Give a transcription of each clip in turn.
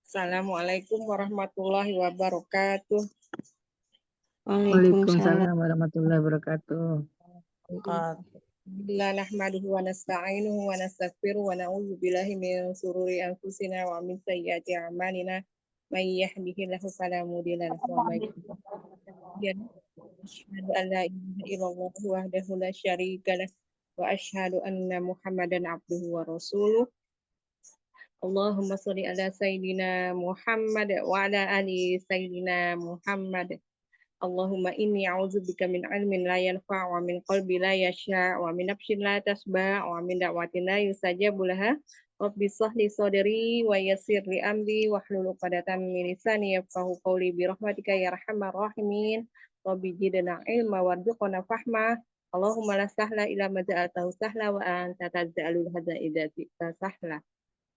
Assalamualaikum warahmatullahi wabarakatuh. Waalaikumsalam warahmatullahi wabarakatuh. Alhamdulillah nahmaduhu wa nasta'inuhu wa nastaghfiruhu wa na'udzu billahi min shururi anfusina wa min sayyiati a'malina. May yahdihillahu fala mudilla lahu wa may yudlil asyhadu an la ilaha illallah wahdahu la syarika lah wa asyhadu anna Muhammadan abduhu wa rasuluh. Allahumma sholli ala sayyidina Muhammad wa ala ali sayyidina Muhammad. Allahumma inni a'udzubika min ilmin la yanfa' wa min qalbi la yasha' wa min nafsin la tasba' wa min da'watin la yustajabu laha. Rabbi shrah li sadri wa yassir li amri wahlul 'uqdatam min lisani yafqahu qawli bi rahmatika ya arhamar rahimin. Rabbi zidna ilma warzuqna fahma. Allahumma la sahla illa ma ja'altahu sahla wa anta taj'alul hazana idza syi'ta sahla.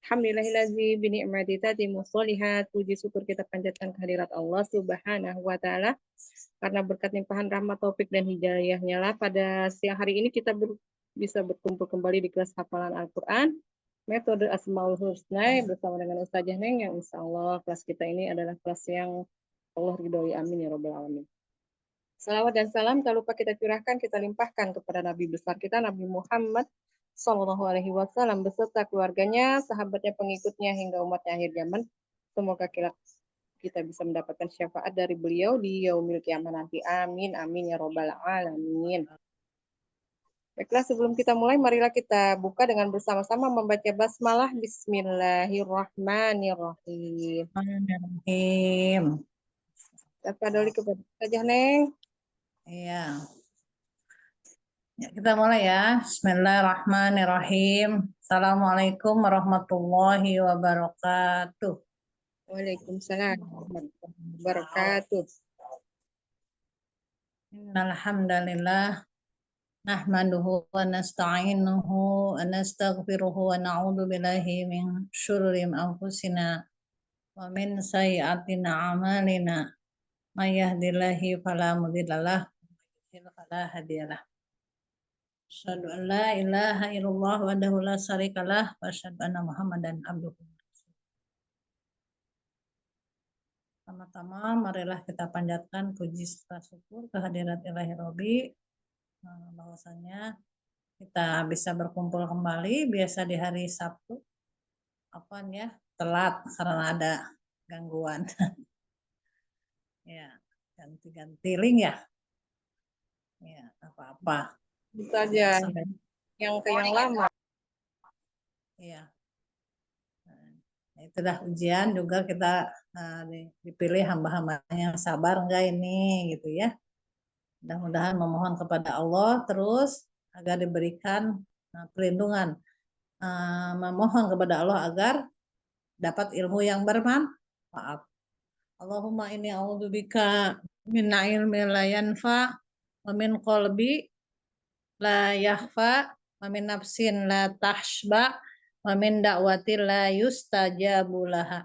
Alhamdulillahillazi bi ni'mati tatimmu sholihat. Puji syukur kita panjatkan kehadirat Allah Subhanahu wa taala karena berkat limpahan rahmat taufik dan hidayahnya lah pada siang hari ini kita bisa berkumpul kembali di kelas hafalan Al-Qur'an metode Asmaul Husna bersama dengan Ustazah Neng yang insya Allah kelas kita ini adalah kelas yang Allah ridhoi, amin ya rabbal alamin. Salawat dan salam tak lupa kita curahkan, kita limpahkan kepada Nabi besar kita Nabi Muhammad Sallallahu Alaihi Wasallam beserta keluarganya, sahabatnya, pengikutnya hingga umatnya akhir zaman. Semoga kita bisa mendapatkan syafaat dari beliau di yaumil kiamah nanti. Amin, amin ya robbal alamin. Baiklah, sebelum kita mulai, marilah kita buka dengan bersama-sama membaca basmalah. Bismillahirrahmanirrahim. Sapa doli kepada Ustazah Neng. Iya. Ya, kita mulai ya. Bismillahirrahmanirrahim. Assalamualaikum warahmatullahi wabarakatuh. Waalaikumsalam warahmatullahi wabarakatuh. Alhamdulillah. Nahmaduhu wa nasta'inuhu wa nastaghfiruhu wa na'udzu billahi min syururi anfusina wa min sayyiati a'malina. May yahdihillahu fala mudhillalah wa may yudhlil fala hadiyalah. Asyhadu an la ilaha illallah wahdahu la syarikalah wa asyhadu anna Muhammadan abduhu. Pertama-tama marilah kita panjatkan puji serta syukur kehadirat Ilahi Robbi, bahwasanya kita bisa berkumpul kembali biasa di hari Sabtu telat karena ada gangguan. Ya, ganti-ganti link ya. Ya, apa-apa. Bisa aja yang lama. Iya. Nah, itulah ujian juga kita dipilih hamba-hambanya yang sabar enggak ini gitu ya. Mudah-mudahan memohon kepada Allah terus agar diberikan perlindungan. Memohon kepada Allah agar dapat ilmu yang bermanfaat. Allahumma inni a'udzubika min ilmin la yanfa wa min qalbi la yahfa wa min nafsin la tahsba wa min da'watin la yustajabu laha.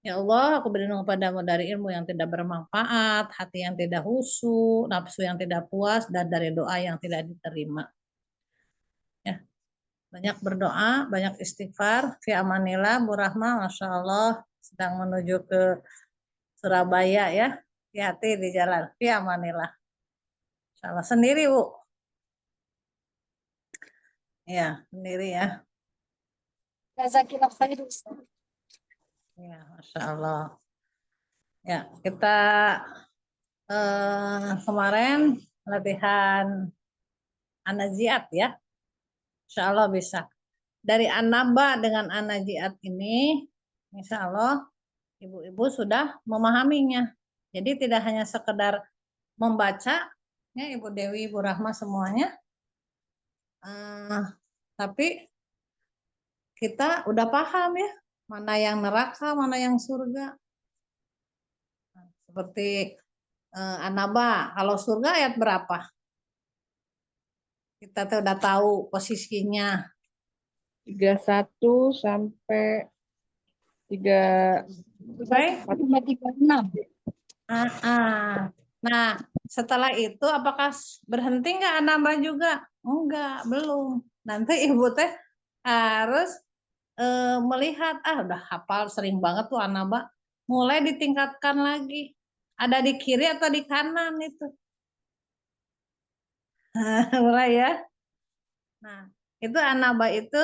Ya Allah, aku berlindung kepadamu dari ilmu yang tidak bermanfaat, hati yang tidak khusyuk, nafsu yang tidak puas, dan dari doa yang tidak diterima. Ya, banyak berdoa, banyak istighfar. Fi amanillah, Bu Rahma, Masya Allah, sedang menuju ke Surabaya ya. Hati-hati di jalan. Fi amanillah. Insya Allah sendiri, Bu. Ya, sendiri ya. Jazakillah khair. Ya, Masya Allah. Ya, kita kemarin latihan anaziat ya. Insya Allah bisa. Dari anaba dengan anaziat ini, insya Allah ibu-ibu sudah memahaminya. Jadi tidak hanya sekedar membaca, ya Ibu Dewi, Ibu Rahma semuanya, tapi kita udah paham ya, mana yang neraka, mana yang surga. Seperti Anaba, kalau surga ayat berapa? Kita tuh udah tahu posisinya. 31 sampai 36. Nah, setelah itu apakah berhenti nggak Anaba juga? Enggak, belum. Nanti Ibu teh harus melihat, udah hafal sering banget tuh Anaba, mulai ditingkatkan lagi. Ada di kiri atau di kanan itu. Mulai ya. Nah, itu Anaba itu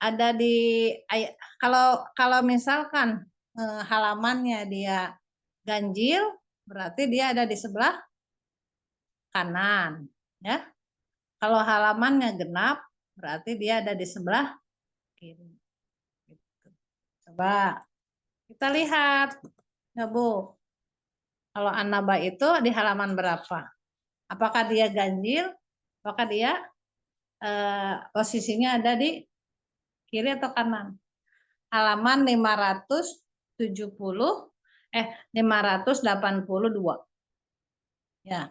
ada di kalau misalkan halamannya dia ganjil, berarti dia ada di sebelah kanan, ya. Kalau halamannya genap, berarti dia ada di sebelah kiri. Gitu. Coba kita lihat, ya Bu. Kalau Anaba itu di halaman berapa? Apakah dia ganjil? Apakah dia posisinya ada di kiri atau kanan? Halaman 582. Ya.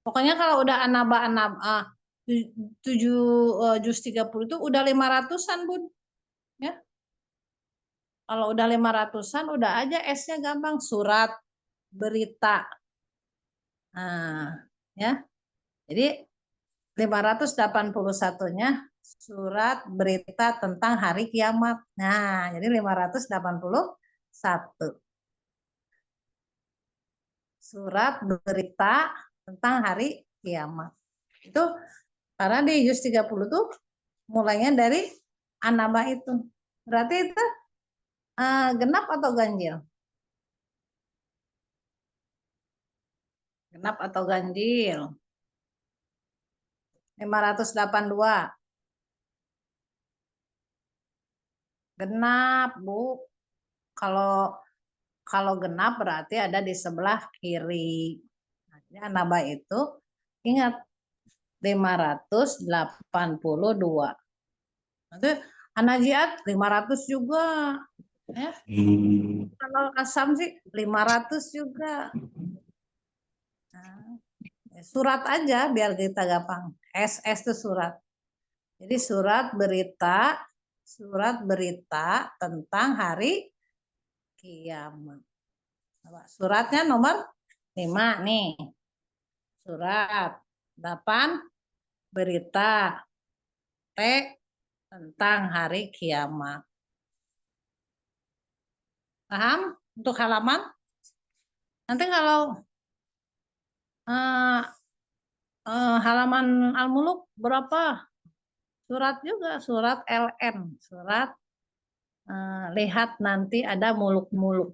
Pokoknya kalau udah Anaba 7 juz 30 itu udah 500-an, Bun. Ya. Kalau udah 500-an udah aja S-nya gampang, surat berita. Nah, ya. Jadi 581-nya surat berita tentang hari kiamat. Nah, jadi 581. Surat berita tentang hari kiamat. Itu karena di juz 30 tuh mulainya dari Anaba itu. Berarti itu genap atau ganjil? Genap atau ganjil? 582. Genap, Bu. Kalau genap berarti ada di sebelah kiri. Nah, Anaba itu ingat 582. Nanti Anajiat 500 juga. Ya. Kalau Asam sih 500 juga. Nah, surat aja biar kita gampang. SS itu surat. Jadi surat berita tentang hari kiamat. Suratnya nomor 5 nih. Surat 8 berita T tentang hari kiamat. Paham untuk halaman? Nanti kalau halaman Al-Muluk berapa? Surat juga, surat LN, surat lihat nanti ada muluk-muluk.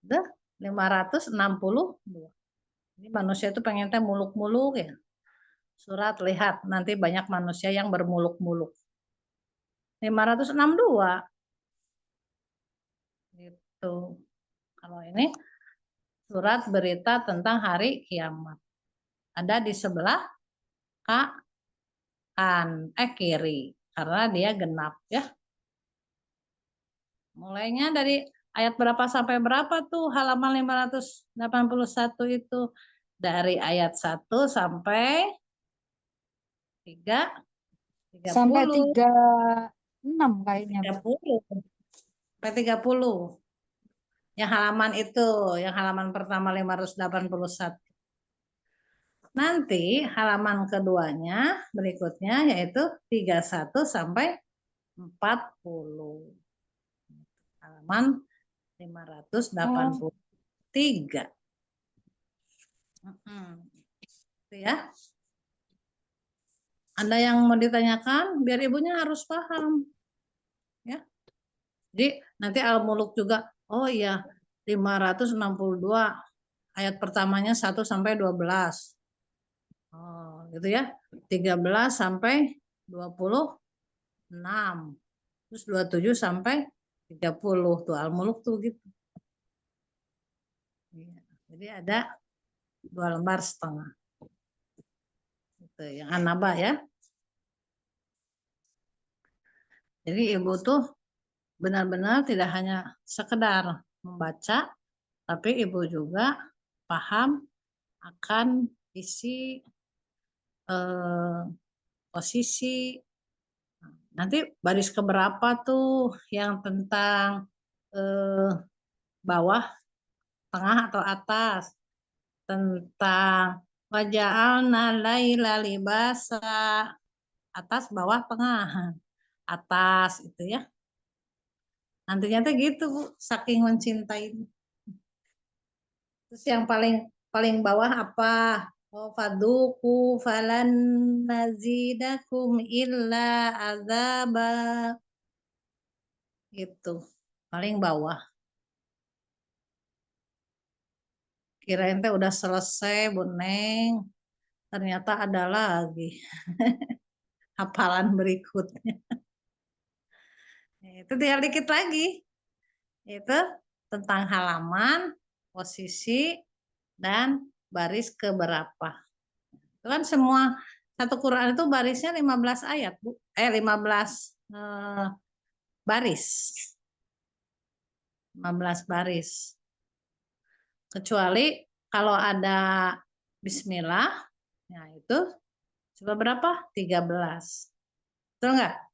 Udah 562. Ini manusia itu pengen teh muluk-muluk ya. Surat lihat nanti banyak manusia yang bermuluk-muluk. 562. Gitu. Kalau ini surat berita tentang hari kiamat. Ada di sebelah kiri karena dia genap ya. Mulainya dari ayat berapa sampai berapa tuh halaman 581 itu? Dari ayat 1 sampai 3 Sampai 30. 36 kayaknya. 30. Sampai 30. Yang halaman itu, yang halaman pertama 581. Nanti halaman keduanya berikutnya yaitu 31 sampai 40. Halaman 583. Itu ya. Ada yang mau ditanyakan? Biar ibunya harus paham. Ya. Jadi nanti Al-Muluk juga, oh iya 562 ayat pertamanya 1 sampai 12. Oh, gitu ya. 13 sampai 26. Terus 27 sampai 30 tuh Al-Muluk tuh gitu. Jadi ada 2 lembar setengah. Itu yang Anaba ya. Jadi ibu tuh benar-benar tidak hanya sekedar membaca, tapi ibu juga paham akan isi posisi. Nanti baris keberapa tuh yang tentang bawah, tengah atau atas, tentang waja'alna laila libasa, atas, bawah, tengah. atas itu ya. Nantinya tuh gitu Bu, saking mencintai. Terus yang paling bawah apa? Oh, faduku falan nazidakum illa azaba. Gitu. Paling bawah. Kirain teh udah selesai, Bu Neng. Ternyata ada lagi hafalan berikutnya. Itu tinggal dikit lagi. Itu tentang halaman, posisi, dan baris keberapa. Itu kan semua satu Quran itu barisnya 15 ayat, Bu. 15 baris. 15 baris. Kecuali kalau ada bismillah, ya itu coba berapa? 13. Betul nggak?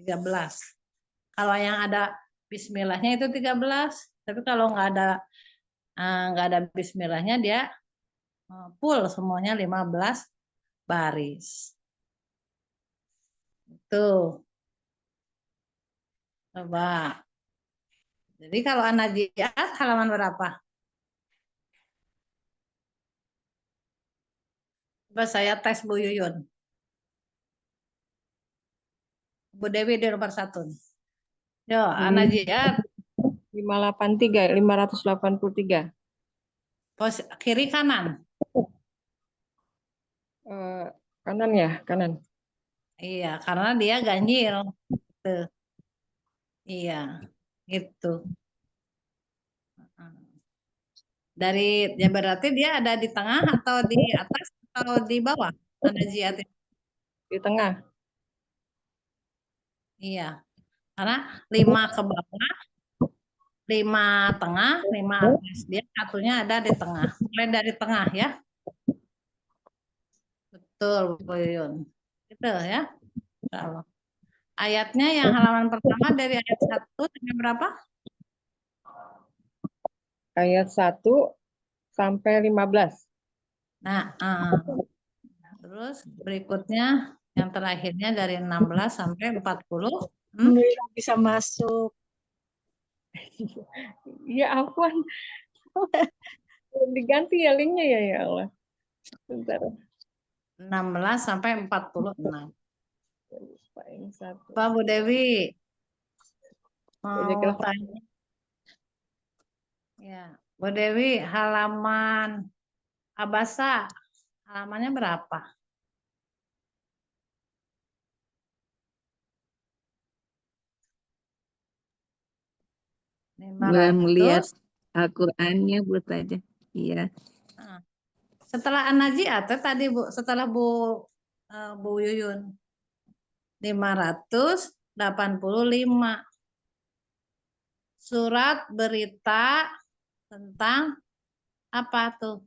Tiga belas. Kalau yang ada bismillahnya itu 13. Tapi kalau nggak ada bismillahnya dia full semuanya 15 baris. Itu. Coba. Jadi kalau An-Nazi'at halaman berapa? Coba saya tes Bu Yuyun. Bu Dewi di nomor 1. Yo, An-Nazi'at 583. kiri kanan. Kanan ya, kanan. Iya, karena dia ganjil. Tuh. Iya, gitu. Ya berarti dia ada di tengah atau di atas atau di bawah? An-Nazi'at. Di tengah. Iya, karena 5 ke bawah, 5 tengah, 5 atas. Dia satunya ada di tengah. Mulai dari tengah ya. Betul, Bu Yun. Gitu ya. Kalau ayatnya yang halaman pertama dari ayat 1 sampai berapa? Ayat 1 sampai 15. Nah, terus berikutnya yang terakhirnya dari 16 sampai 40. Alhamdulillah bisa masuk. Ya ampun. Diganti ya linknya ya Allah. Bentar. 16 sampai 46. Lupa ini satu. Pak Bu Dewi Udah mau tanya. Ya, Bu Dewi halaman Abasa halamannya berapa? Belum lihat 500. Al-Qur'annya Bu aja. Iya. Setelah An-Nazi'at tadi Bu, setelah Bu Yuyun 585 surat berita tentang apa tuh?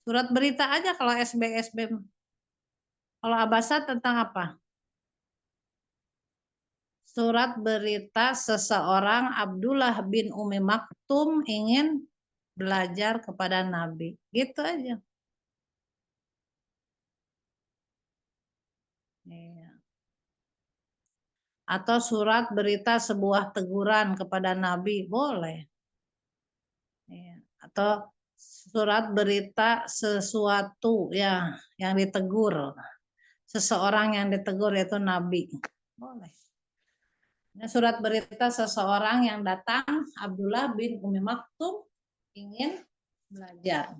Surat berita aja kalau SB. Kalau Abasa tentang apa? Surat berita seseorang Abdullah bin Umi Maktum ingin belajar kepada Nabi. Gitu aja. Iya. Atau surat berita sebuah teguran kepada Nabi. Boleh. Iya. Atau surat berita sesuatu ya yang ditegur. Seseorang yang ditegur yaitu Nabi. Boleh. Surat berita seseorang yang datang, Abdullah bin Umi Maktum ingin belajar.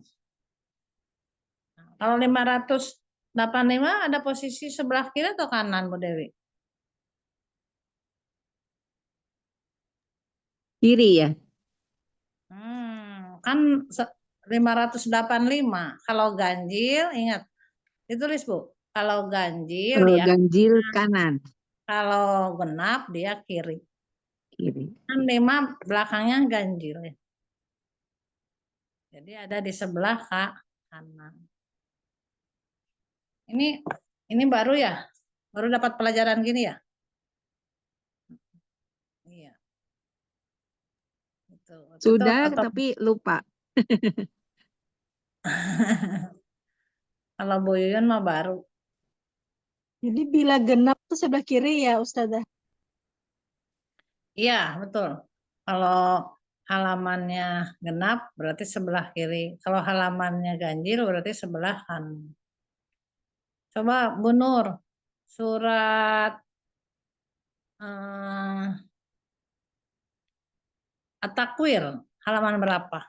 Nah, kalau 585 ada posisi sebelah kiri atau kanan, Bu Dewi? Kiri ya. Kan 585. Kalau ganjil, ingat, ditulis Bu. Kalau ganjil Kalau dia ganjil kanan. Kalau genap dia kiri. Kiri. Kan 5 belakangnya ganjil ya. Jadi ada di sebelah kanan. Ini baru ya? Baru dapat pelajaran gini ya? Iya. Sudah, tapi lupa. Kalau Bu Yuyun mah baru. Jadi bila genap tuh sebelah kiri ya Ustazah. Iya, betul. Kalau halamannya genap berarti sebelah kiri. Kalau halamannya ganjil berarti sebelah kanan. Coba Bu Nur, surat At-Takwir, halaman berapa?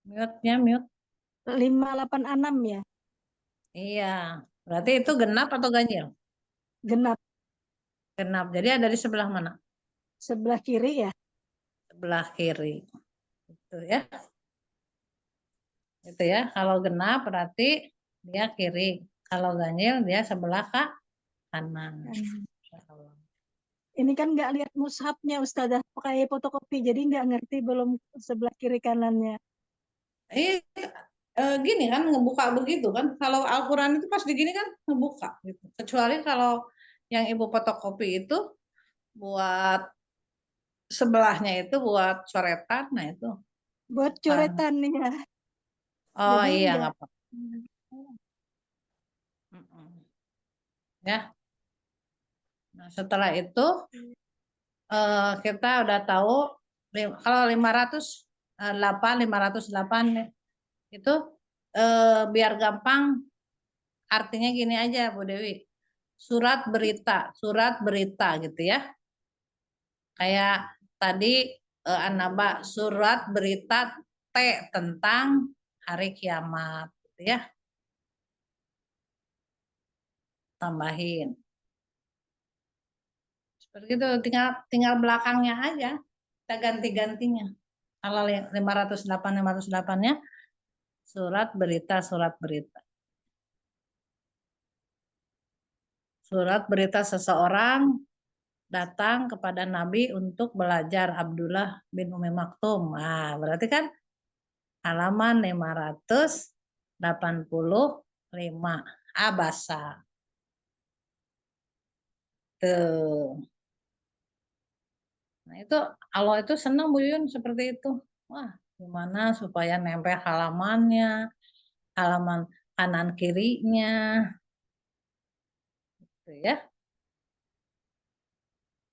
Mute-nya mute. 586 ya. Iya, berarti itu genap atau ganjil? Genap Genap. Jadi ada di sebelah mana? sebelah kiri ya. Sebelah kiri. Itu ya. Itu ya. Kalau genap berarti dia kiri. Kalau ganjil dia sebelah kanan. Ini kan nggak lihat mushafnya Ustazah, pakai fotokopi, jadi nggak ngerti belum sebelah kiri kanannya. Gini kan ngebuka begitu kan. Kalau Al-Quran itu pas digini kan ngebuka gitu. Kecuali kalau yang ibu fotokopi itu buat sebelahnya itu buat coretan, nah itu. Buat coretan ya. Oh Jadi iya nggak. nggak apa. Ya. Nah, setelah itu kita udah tahu kalau 508 itu biar gampang artinya gini aja Bu Dewi. Surat berita gitu ya. Kayak tadi Anaba surat berita T tentang hari kiamat gitu ya. Tambahin. Seperti itu tinggal belakangnya aja. Kita ganti-gantinya. Kalau 508-508-nya surat berita. Surat berita seseorang datang kepada Nabi untuk belajar Abdullah bin Umi Maktum. Nah, berarti kan halaman 585 Abasa. Tuh. Nah, itu Allah itu senang Bu Yun seperti itu. Wah, gimana supaya nempel halamannya, halaman kanan kirinya. Gitu ya.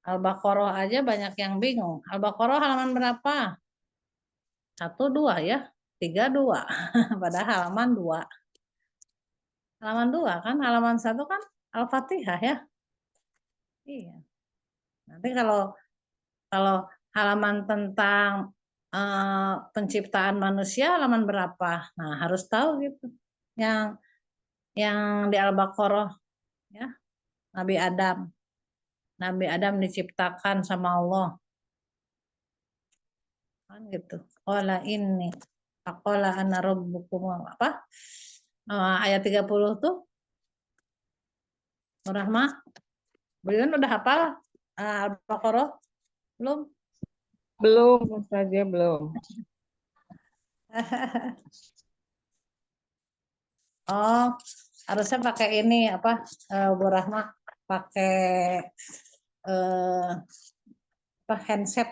Al-Baqarah aja banyak yang bingung. Al-Baqarah halaman berapa? 1, 2 ya. 3, 2. Padahal halaman 2. Halaman 2 kan, halaman 1 kan Al-Fatihah ya. Iya. Nanti kalau halaman tentang penciptaan manusia halaman berapa? Nah, harus tahu gitu. Yang di Al-Baqarah ya, Nabi Adam. Nabi Adam diciptakan sama Allah. Kan gitu. Qala ini Faqala ana rabbukum apa? Ayat 30 tuh Rahma. Beliau udah hafal Al-Baqarah? Belum? Belum, saja belum. Oh, harusnya pakai ini apa? Bu Rahma pakai apa handset.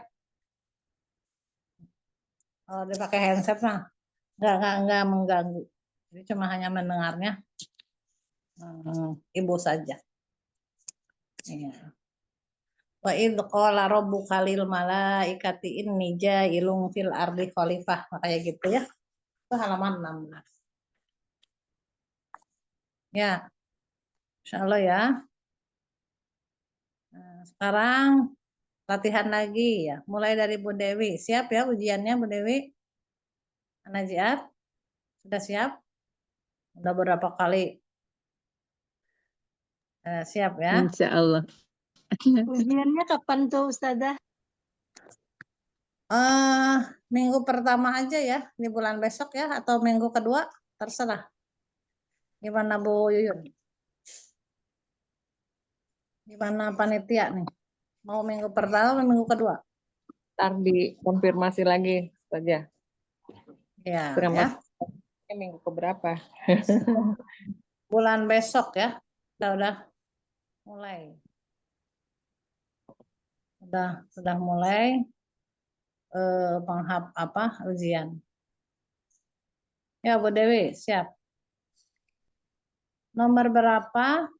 Oh, dia pakai handset mah nggak mengganggu. Jadi cuma hanya mendengarnya ibu saja. Iya. Wa idh qala rabbuka lil malaikati inni ja'ilun fil ardi khalifah. Kayak gitu ya. Itu halaman 16. Ya, insya Allah ya. Nah, sekarang latihan lagi ya. Mulai dari Bu Dewi. Siap ya ujiannya Bu Dewi? Najiat? Sudah siap? Udah berapa kali? Siap ya? Insya Allah. Ujiannya kapan tuh Ustazah? Minggu pertama aja ya, di bulan besok ya, atau minggu kedua, terserah. Gimana Bu Yuyun? Gimana panitia nih? Mau minggu pertama atau minggu kedua? Ntar dikonfirmasi lagi saja. Ya, Kira-kira ya. minggu keberapa? Bulan besok ya, kita udah mulai. Sudah mulai. ujian. Ya Bu Dewi, siap. Nomor berapa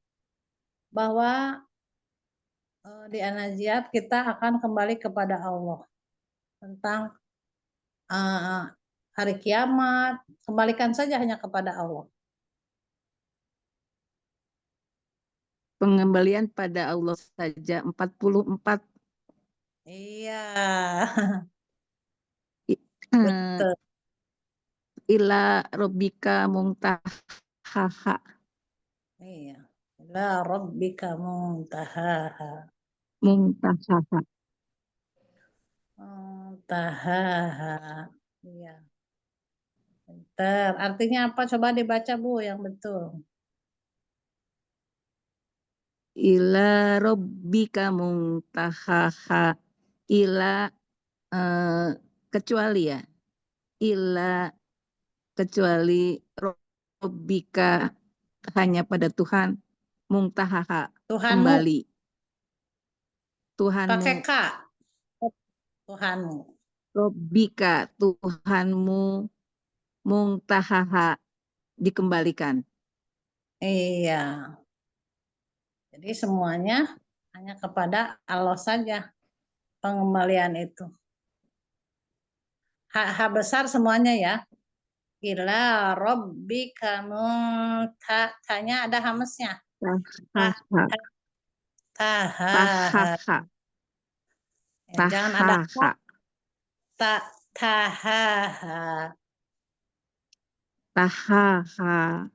bahwa di An-Naziat kita akan kembali kepada Allah. Tentang hari kiamat, kembalikan saja hanya kepada Allah. Pengembalian pada Allah saja 44. Iya, I- betul. Ila Robbika Muntahaha. Iya. La rabbika muntahaha. Muntahaha. Muntahaha. Iya. Pinter. Artinya apa? Coba dibaca Bu yang betul. Ila Robbika Muntahaha. Ila kecuali ya. Ila kecuali Robbika hanya pada Tuhan. Muntahaha Tuhanmu kembali. Tuhanmu. pakai K. Tuhanmu. Robbika Tuhanmu. Muntahaha dikembalikan. Iya. Jadi semuanya hanya kepada Allah saja pengembalian itu. H besar semuanya ya. Ila rabbika tanya ada hamesnya. Tahaha. Tahaha. Tahaha. Ya, jangan ada Tahaha. tahaha. Tahaha.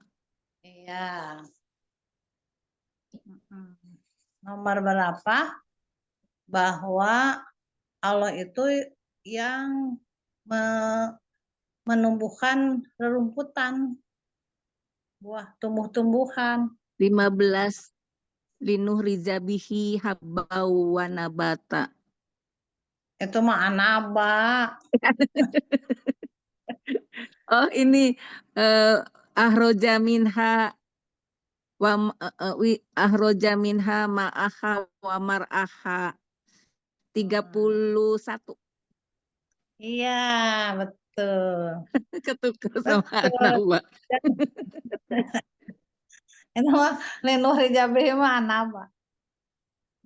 Iya. Nomor berapa? Bahwa Allah itu yang menumbuhkan rerumputan, buah tumbuh-tumbuhan. 15. Linuh rizabihi habbau wa nabata. Itu mah anaba. Oh ini ahroja minha ahroja minha ma'aha wa mar'aha 31. Iya, betul. Ketukar sama Betul. Anaba. Itu mah linuh rijabih mah anaba.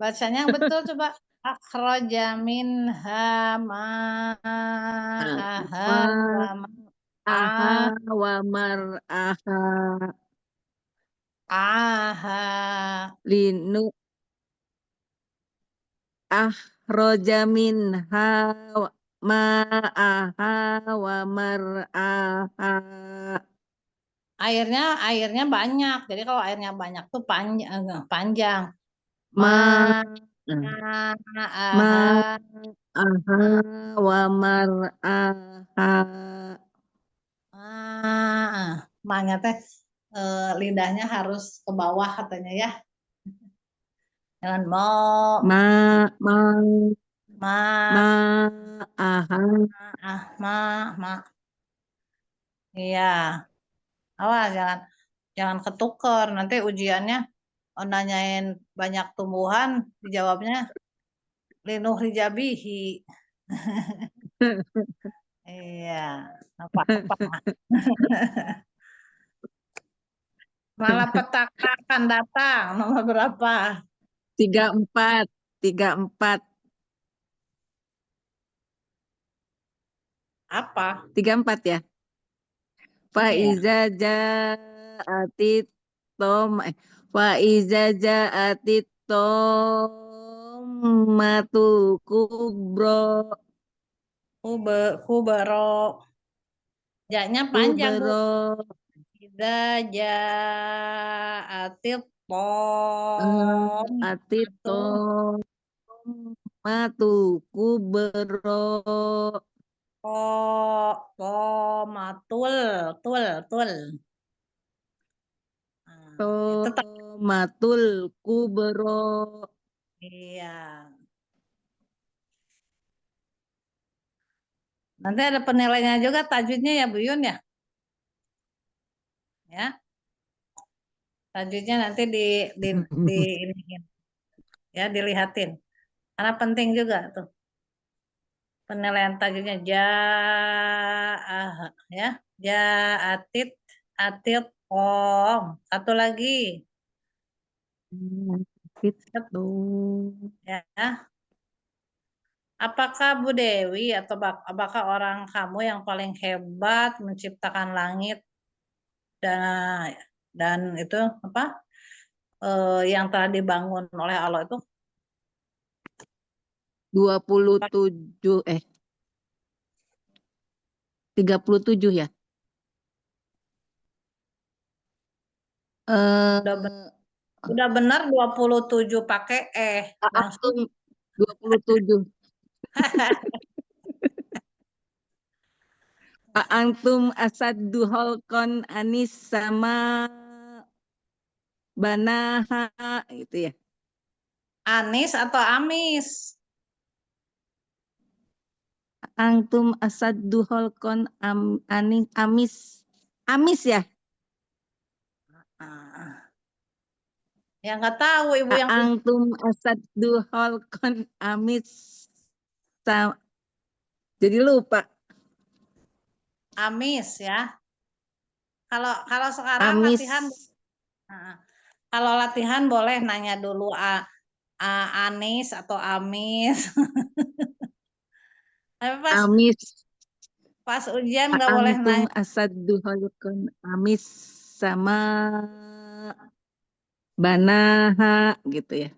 Bacanya yang betul coba. Akhraja minha ma'aha wa Aha ma'aha. wa mar'aha linu ahroja minha ma'aha wa mar'aha. Airnya banyak. Jadi kalau airnya banyak tuh panjang. Ma Aha. aha wa mar'aha. Makanya teh lidahnya harus ke bawah katanya ya. Jangan mau Ma ma aha. ma. Iya. Awas jangan ketuker. Nanti ujiannya nanyain banyak tumbuhan, dijawabnya linuh rijabihi. Iya, apa-apa. Malah petaka akan datang. Nomor berapa? 34. 34. Apa? 34 ya. Iya. Faiza ja'atit tommatul kubro. Kubero. Jaknya panjang, Bu. Kubro. Idza ja'atit tom Atit tommatul kubro. tomatul tul. Itu Tomatul kubro. iya. Nanti ada penilaiannya juga tajwidnya ya Bu Yun ya. Ya. Tajwidnya nanti ini ya dilihatin. Karena penting juga tuh. penilaian tagihnya jaah ya. Jaatit atit om. Satu lagi Itu. ya. Apakah Bu Dewi atau apakah orang kamu yang paling hebat menciptakan langit dan itu apa yang telah dibangun oleh Allah itu 27 37 ya. udah benar 27 pakai langsung Langsung 27. Antum asaddu halqan anis sama banaha itu ya. Anis atau amis? Antum asaddu halqan amis. Amis ya. Ya nggak tahu ibu yang Antum asaddu halqan amis. Jadi lupa. amis ya. Kalau sekarang Amis. latihan, kalau latihan boleh nanya dulu anis atau amis. Tapi pas ujian nggak boleh Antum nanya asaddu halqan amis sama banaha gitu ya.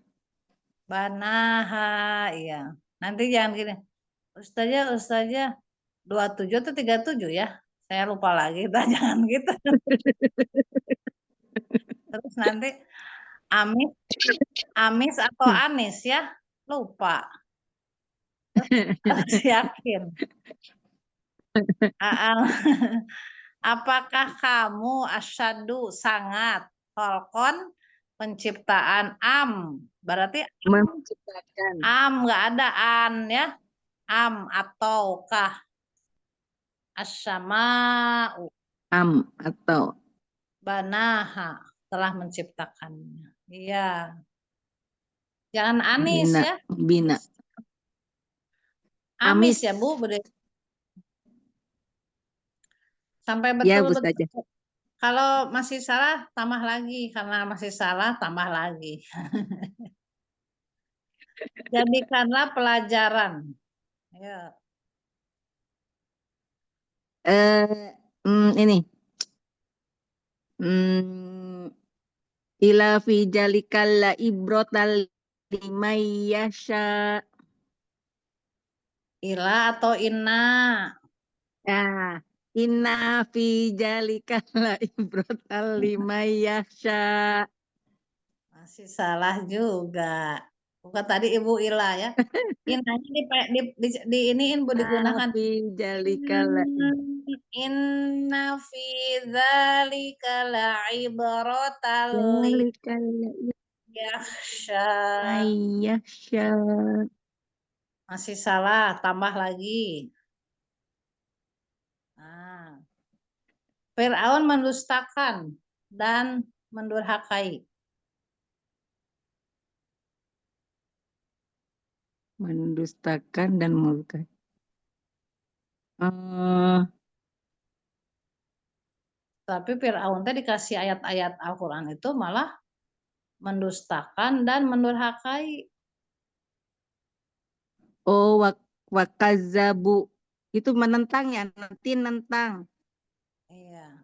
banaha, iya. Nanti jangan gini. Ustazah 27 atau 37 ya. Saya lupa lagi, jangan gitu. Terus nanti amis atau anis ya, lupa. Harus yakin. Apakah kamu asyadu sangat holkon penciptaan berarti Menciptakan. nggak ada an ya, ataukah asyama'u Atau banaha telah menciptakannya. Iya. Jangan anis ya. bina. Amis ya Bu. Sampai Ya, Bu betul-betul. saja. Kalau masih salah tambah lagi, karena masih salah tambah lagi. Jadikanlah pelajaran. Ya. Ini. Ila fi jalikal la ibrotal limayyasha. Ila atau inna? Ya. Inna fi jalikal la ibrotal limayyasha. Masih salah juga. Bukan tadi Ibu Ila ya. Innanya di iniin Bu digunakan. Fi jalikal la Inna fi dzalika la'ibratan jalikal la yakhsha. limayyasha. Masih salah, tambah lagi. Fir'aun mendustakan dan mendurhakai. Mendustakan dan murka. Tapi Fir'aun tadi dikasih ayat-ayat Al-Quran itu malah mendustakan dan mendurhakai. Oh, wakazabu. Itu menentang ya, nanti nentang. Iya.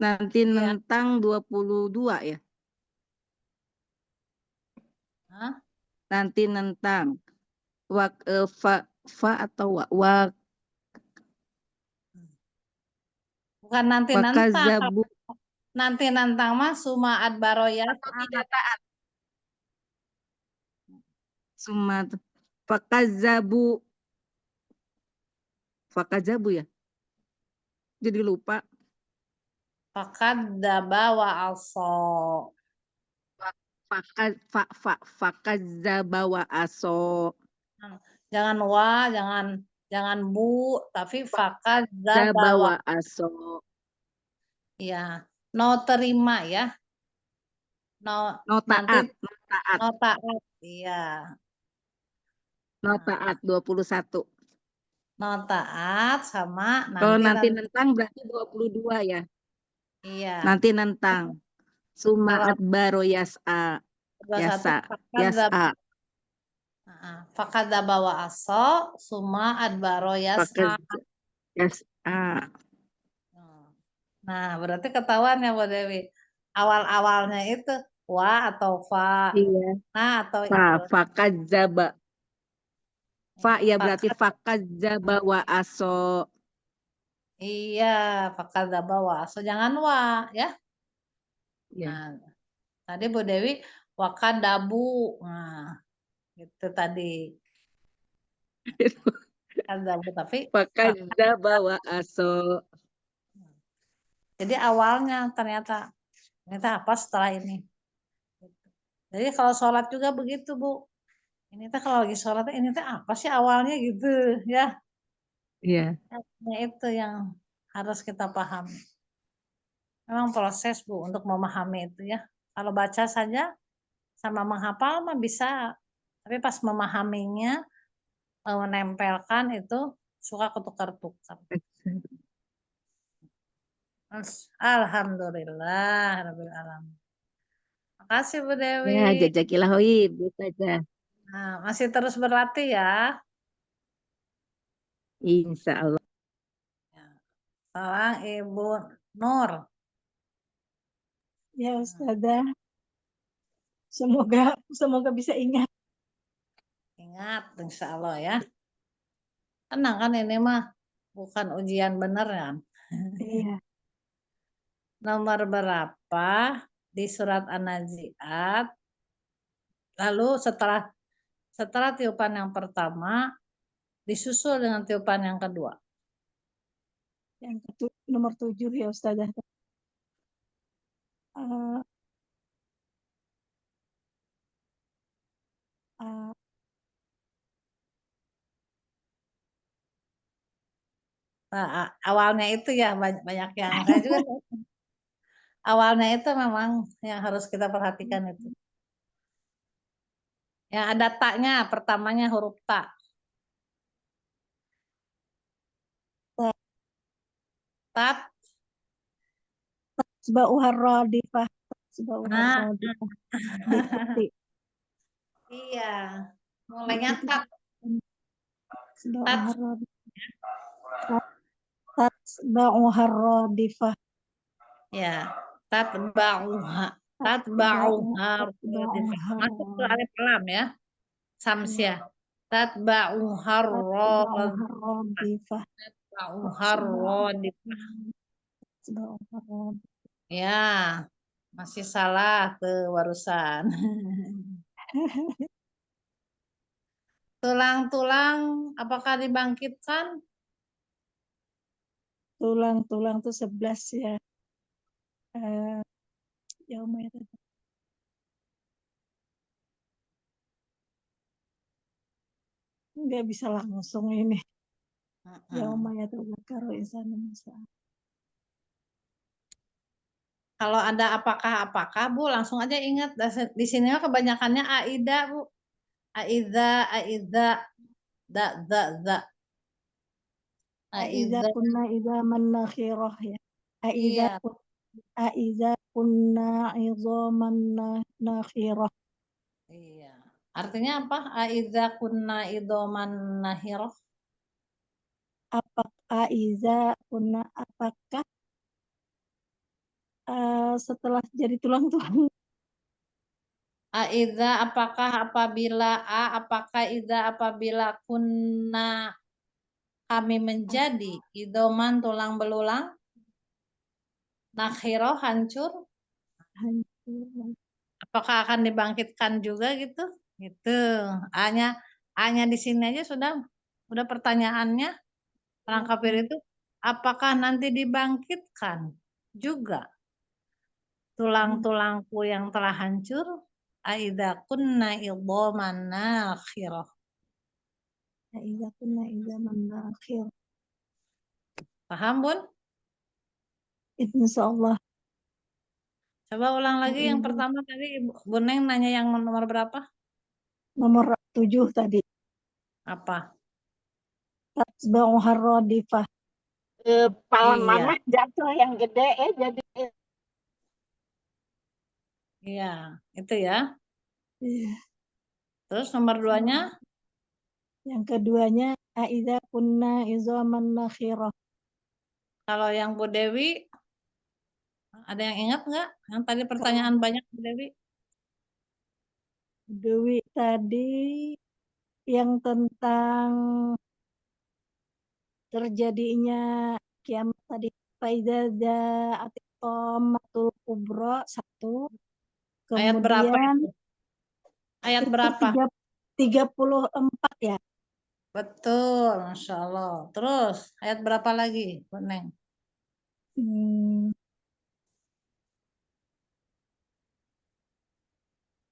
Nanti Iya. nentang 22 ya. Hah? Nanti nentang. Fa atau wa. Bukan nanti nentang. Wakazabu. Nanti nentang mah suma adbaroya. Atau tidak taat. Sumat. Fakazabu. Fakazabu ya. Jadi lupa. Fakadzaba wa aso. Fakazaba wa aso. Jangan wa, jangan bu, tapi fakadzaba Zaba wa wa aso. ya. No terima ya. No No nanti taat. No taat. no taat. Iya. Notaat 21. Notaat sama Kalau nanti nanti nentang berarti 22 ya. iya. Nanti nentang. Suma Kalau adbaro yas'a. 21 Yas'a. fakadzaba wa aso suma adbaro yas'a. Pakai yas'a. Nah, berarti ketahuan ya Bu Dewi. Awal-awalnya itu wa atau fa, Iya. nah atau Fa, itu. fakadzaba. Fa ya berarti Fakat, fakadzaba wa aso. iya, fakadzaba wa aso jangan wa ya. Ya. Nah, tadi Bu Dewi wakadabu. Nah, itu tadi. Kadabu tapi Fakadzaba wa aso. jadi awalnya ternyata apa setelah ini. Jadi kalau sholat juga begitu Bu. Ini teh kalau lagi sholat ini teh apa sih awalnya gitu ya. Iya. Nah, itu yang harus kita pahami. Memang proses Bu untuk memahami itu ya. Kalau baca saja sama menghafal mah bisa, tapi pas memahaminya, menempelkan itu suka ketukar-tukar. Alhamdulillah, Rabbil alamin. Makasih Bu Dewi. Ya, jazakillah hoib. Gitu aja. Nah, masih terus berlatih ya. Insya Allah. Salam Ibu Nur. Ya Ustazah, semoga bisa ingat. Ingat, insya Allah ya. Tenang kan ini mah bukan ujian beneran. Iya. Nomor berapa di surat An-Nazi'at? Lalu setelah tiupan yang pertama disusul dengan tiupan yang kedua. Nomor 7 ya Ustazah. Uh, uh, Nah, awalnya itu ya banyak yang saya juga awalnya itu memang yang harus kita perhatikan itu. Yang ada taknya, pertamanya huruf ta. Tat. Tasba'uhar radifah. Nah, Diikuti. iya. Mulainya tat. Tasba'uhar radifah. Tasba'uhar radifah. Ya, tatba'uha. Tatba'uha. Masuk ke alif lam ya. Samsia. Tatba'uha radifah. radifah. Ya, masih salah ke barusan. Tulang-tulang apakah dibangkitkan? Tulang-tulang tuh 11 ya. Ya nggak bisa langsung ini. Yauma yatadzakkaru insanu Musa. Kalau ada apakah Bu, langsung aja ingat. Di sini kebanyakannya aida Bu. Aida, da. Aiza Aida. kunna idzaman nakhirah ya. Iya. Aiza kunna idzaman nakhirah. Iya. Artinya apa? Aida kunna idoman nahirah. Apakah setelah jadi tulang-tulang? Apakah apabila kunna kami menjadi idoman tulang belulang, nakhirah hancur, apakah akan dibangkitkan juga gitu? Gitu. A-nya di sini aja sudah pertanyaannya orang kafir itu apakah nanti dibangkitkan juga tulang-tulangku yang telah hancur? Aida kunna idhaman nakhirah. Aiza kunna idzaman nakhirah. Paham, Bun? Insyaallah. Coba ulang lagi yang pertama tadi Bu Neng nanya yang nomor berapa? Nomor 7 tadi. Apa? Tatba'uha radifah. Palang Iya, mana jatuh yang gede jadi iya, itu ya. Iya. Terus nomor 2-nya, Yang keduanya aidza kunna izaman nakhirah. kalau yang Bu Dewi, ada yang ingat nggak? Yang tadi pertanyaan banyak Bu Dewi. Dewi tadi yang tentang terjadinya kiamat tadi, faida ja'atit thammatul kubra, satu. Ayat berapa Kemudian itu? Ayat itu berapa? 34 ya. Betul, Masya Allah. Terus, ayat berapa lagi, Bu Neng? Hmm,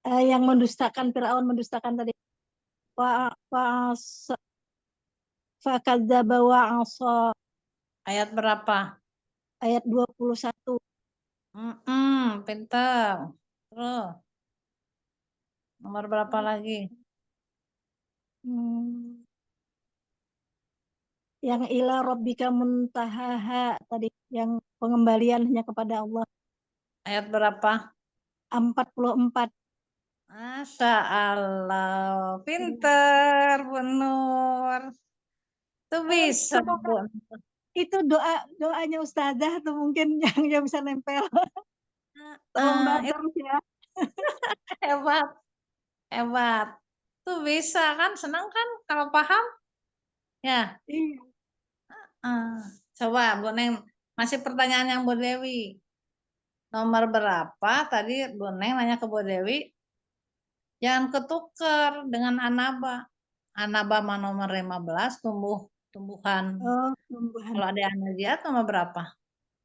yang mendustakan Firaun mendustakan tadi, fakadzdzaba wa asa, Ayat berapa? ayat 21. Pintar. Terus, nomor berapa lagi? Hmm, yang ila rabbika muntahaha tadi, yang pengembaliannya kepada Allah, Ayat berapa? 44. Masya Allah, pinter, Bu Nur. Itu bisa, Semoga Bu. itu doanya Ustazah tuh mungkin yang bisa nempel. Tolong Itu terus ya. hebat, hebat. Tuh bisa kan, senang kan kalau paham? Ya, Iya. coba Bu Neng, masih pertanyaan yang Bu Dewi. Nomor berapa? Tadi Bu Neng nanya ke Bu Dewi, jangan ketukar dengan anaba. Anaba mah nomor 15, tumbuhan. Oh, tumbuhan. Kalau ada yang naziat nomor berapa?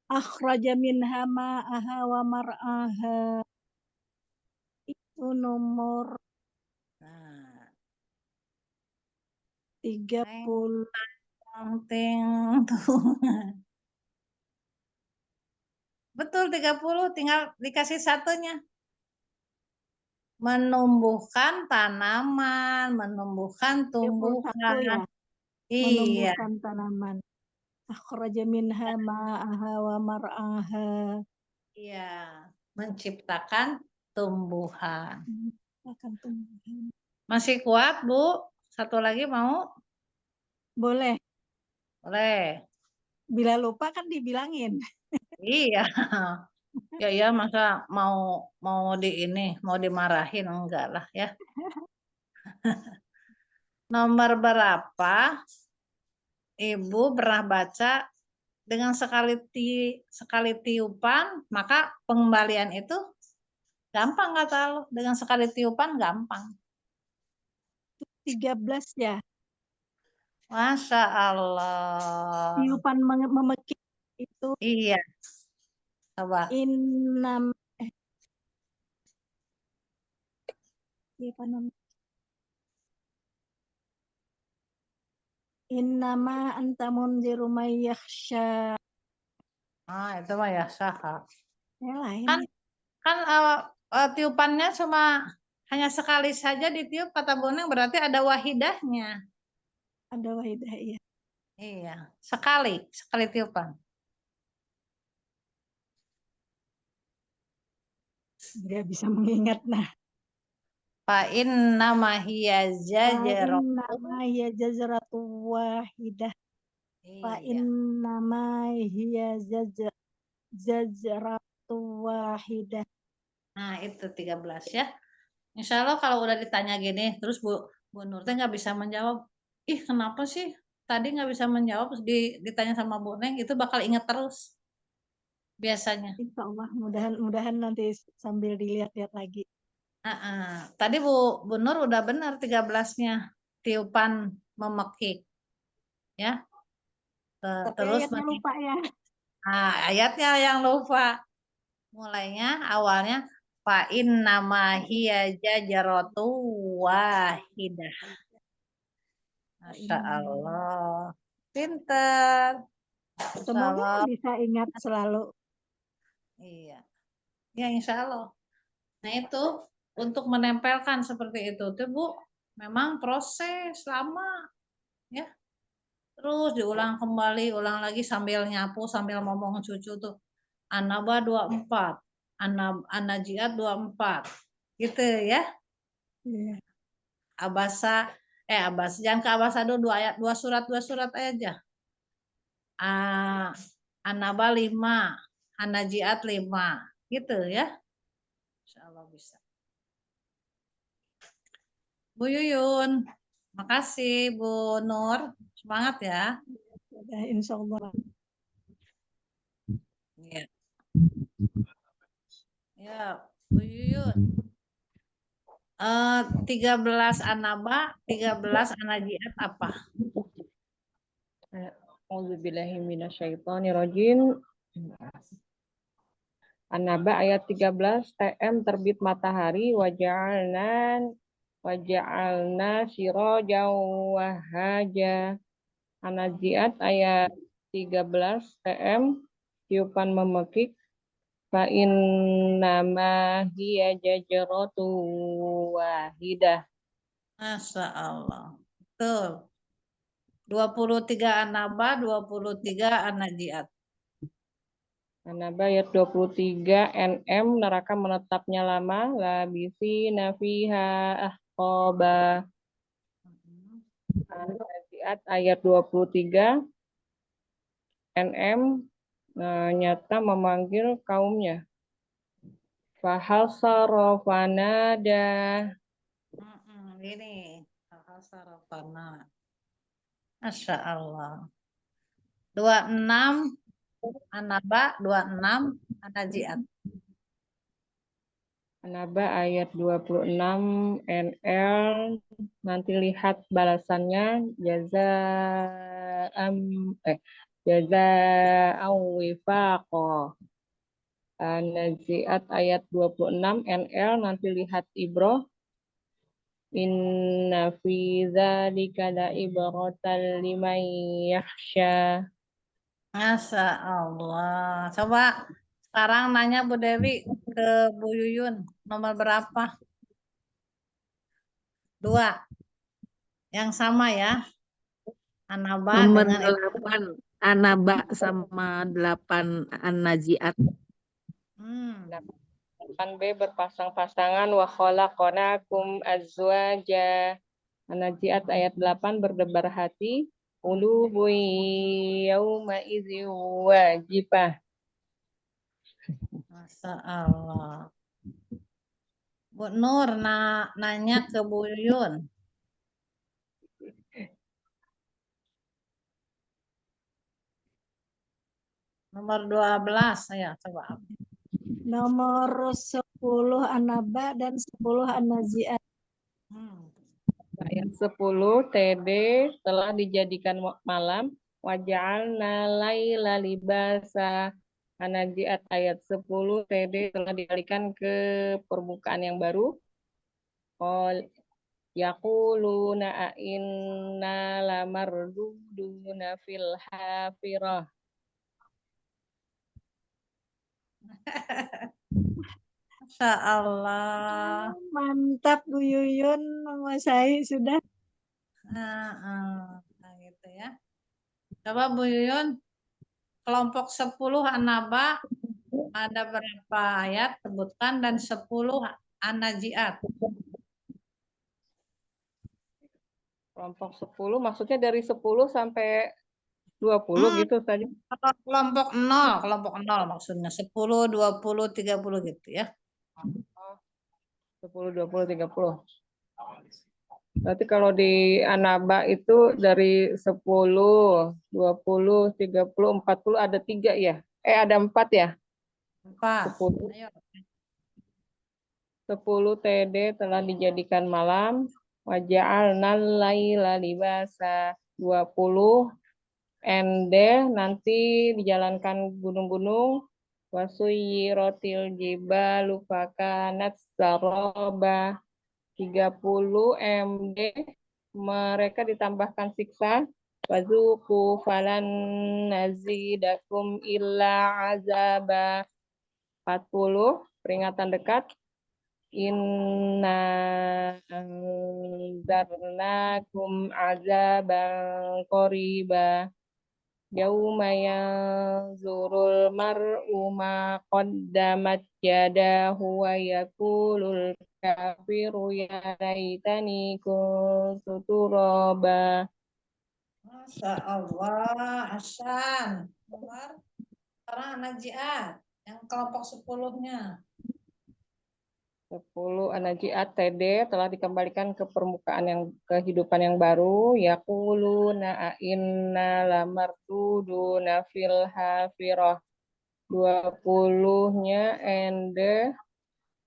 Akhraja minha ma'aha wa mar'aha, itu nomor Nah, 30. ting, tuh. Betul 30, tinggal dikasih satunya. Menumbuhkan tanaman, menumbuhkan 31 ya, tumbuhan. Iya, menumbuhkan tanaman. Akhraja minha ma'aha wa mar'aha. iya. Menciptakan tumbuhan. Akan tumbuhan. Masih kuat, Bu? Satu lagi mau? Boleh. Boleh. Bila lupa kan dibilangin. Iya. Ya ya, masa mau mau di ini, mau dimarahin enggak lah ya. Nomor berapa Ibu pernah baca dengan sekali tiupan maka pengembalian itu gampang kata lo. Dengan sekali tiupan gampang. 13 ya. Masya Allah. Tiupan memekik itu Iya, coba. innam apa namanya? Innama anta munziru may yakhsha. Itu mah ya sah. Yang lain Kan ya. kan tiupannya cuma hanya sekali saja ditiup kata Boneng berarti ada wahidahnya. Ada wahidah ya. Iya, sekali tiupan. Nggak bisa mengingat. Nah, Fa inna ma hiya zajaratun. innama hiya jazratu wahidah. Fa Iya. innama hiya jazratu wahidah. Nah, itu 13 ya. Insya Allah kalau udah ditanya gini, terus Bu Nur teh nggak bisa menjawab. Ih, kenapa sih tadi nggak bisa menjawab, terus ditanya sama Bu Neng, itu bakal inget terus biasanya. Insya Allah, mudahan nanti sambil dilihat-lihat lagi. Tadi Bu Nur udah benar 13-nya. Tiupan memekik. Ya. Tapi Terus ayatnya lupa ya. ayatnya yang lupa. Mulainya awalnya fa inna ma hiya jajaratu wahidah. Masya Allah. Pinter. Masya Semoga Allah. bisa ingat selalu. Iya. Ya insya Allah. Nah itu untuk menempelkan seperti itu tuh Bu. memang proses lama ya. Terus diulang kembali, ulang lagi sambil nyapu, sambil ngomong cucu tuh. An-Naba 24, An-Nazi'at 24. Gitu ya. Iya. Abasa jangan ke Abasa dulu, dua surat aja. An-Naba 5, An-Nazi'at 5. Gitu ya. Insyaallah bisa. Bu Yuyun, makasih Bu Nur. Semangat ya. Sudah, insya Allah. Iya. Ya, Bu Yuyun. 13 An-Naba, 13 An-Nazi'at apa? A'udzubillahi minasyaitonirrajim. An-Naba ayat 13, TM terbit matahari, waja'alna sirajan wahaja. An-Nazi'at ayat 13, TM tiupan memekik, fa innama hiya jajaratu wahidah. Masya Allah. Betul. 23 An-Naba, 23 An-Nazi'at. An-Naba ayat 23, NM neraka menetapnya lama, labisina fiha ahqaba. An-Nazi'at ayat 23, NM nyata memanggil kaumnya. Fahal sarofanada. Ini sarafana. Masya Allah. 26 An-Naba, 26 An-Nazi'at. An-Naba ayat 26, NL nanti lihat balasannya jaza'am wifaqa. An-Nazi'at ayat 26, NL nanti lihat ibroh. Inna fi dzalika la'ibratan liman yakhsha. Masya Allah. Coba sekarang nanya Bu Dewi ke Bu Yuyun. Nomor berapa? 2. Yang sama ya. An-Naba Nomor dengan 8 An-Naba sama 8 An-Nazi'at. 8B berpasang-pasangan wa khalaqnakum azwaja. An-Nazi'at ayat 8 berdebar hati. Ulubu yauma idzin wajibah. Masya Allah. Bu Nur nanya ke Bu Yuyun. Nomor 12 ya coba. Nomor 10 An-Naba dan 10 An-Nazi'at. Ayat 10 TD telah dijadikan malam. Waja'alna laila libasa. An-Nazi'at ayat 10 TD telah dikalikan ke permukaan yang baru. Yaquluna inna lamarduduna fil hafirah. Masya Allah. Mantap Bu Yuyun menguasai sudah. Nah, gitu ya. Coba Bu Yuyun, kelompok 10 An-Naba ada berapa ayat sebutkan dan 10 An-Nazi'at. Kelompok 10 maksudnya dari 10 sampai 20 gitu saja. Kelompok 0 maksudnya 10, 20, 30 gitu ya. 10, 20, 30. Berarti kalau di An-Naba itu dari 10, 20, 30, 40 ada 3 ya? Ada 4 ya? 4. 10. Ayo. 10 TD telah dijadikan malam. Waja'alnal laila libasa. 20 ND nanti dijalankan gunung-gunung. Wasuyiratil jibalu fakanat saroba. 30 MD mereka ditambahkan siksa. Wazuku falan nazidakum illa azaba. 40 peringatan dekat. inna anzarnakum azaban qariba yauma yanzurul mar'u ma qaddamat yadahu wa yaqulul kafiru ya laitani kuntu turaba. Masya Allah, Hasan. Nomor sekarang Najiat yang kelompok 10-nya. 10 An-Najiat TD telah dikembalikan ke permukaan yang kehidupan yang baru. Yaquluna inna lamarduduna fil hafirah. 20-nya ende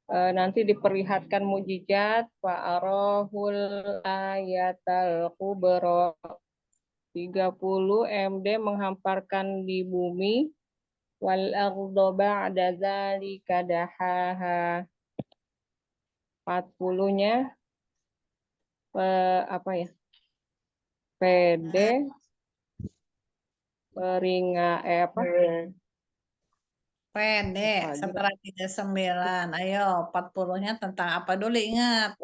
nanti diperlihatkan mujizat fa'arahul ayatal kubra. 30 MD menghamparkan di bumi wal ardo ba'da dzalika dahaha. 40-nya apa ya? PD apa? Pendek, Apa setelah 39. Ayo, 40-nya tentang apa dulu ingat?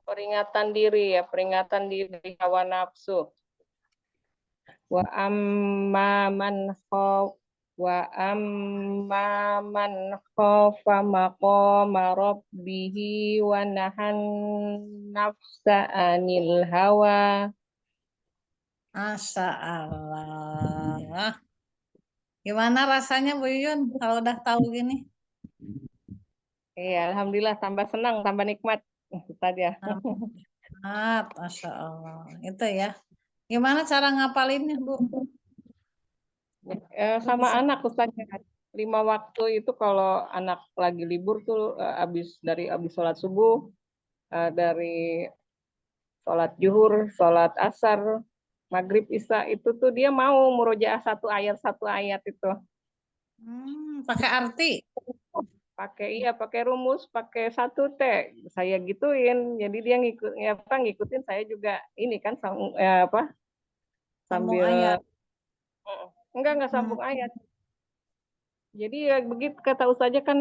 peringatan diri ya, peringatan diri hawa nafsu. Wa amma man khafa maqama rabbihi wa nahan nafsa anil hawa. Masya Allah. Gimana rasanya Bu Yun kalau udah tahu gini? Iya, alhamdulillah tambah senang, tambah nikmat. Itu aja. Masya Allah. Itu ya. Gimana cara ngapalinnya Bu? Sama anak Ustaznya. 5 waktu itu kalau anak lagi libur tuh habis sholat subuh, dari sholat zuhur, sholat asar, maghrib, isya itu tuh dia mau murojaah satu ayat itu. Pakai arti? Pakai rumus, pakai satu T. Saya gituin. Jadi dia ngikutin saya juga ini kan Sambung sambil ayat. enggak sambung ayat. Jadi ya begitu kata Ustaznya kan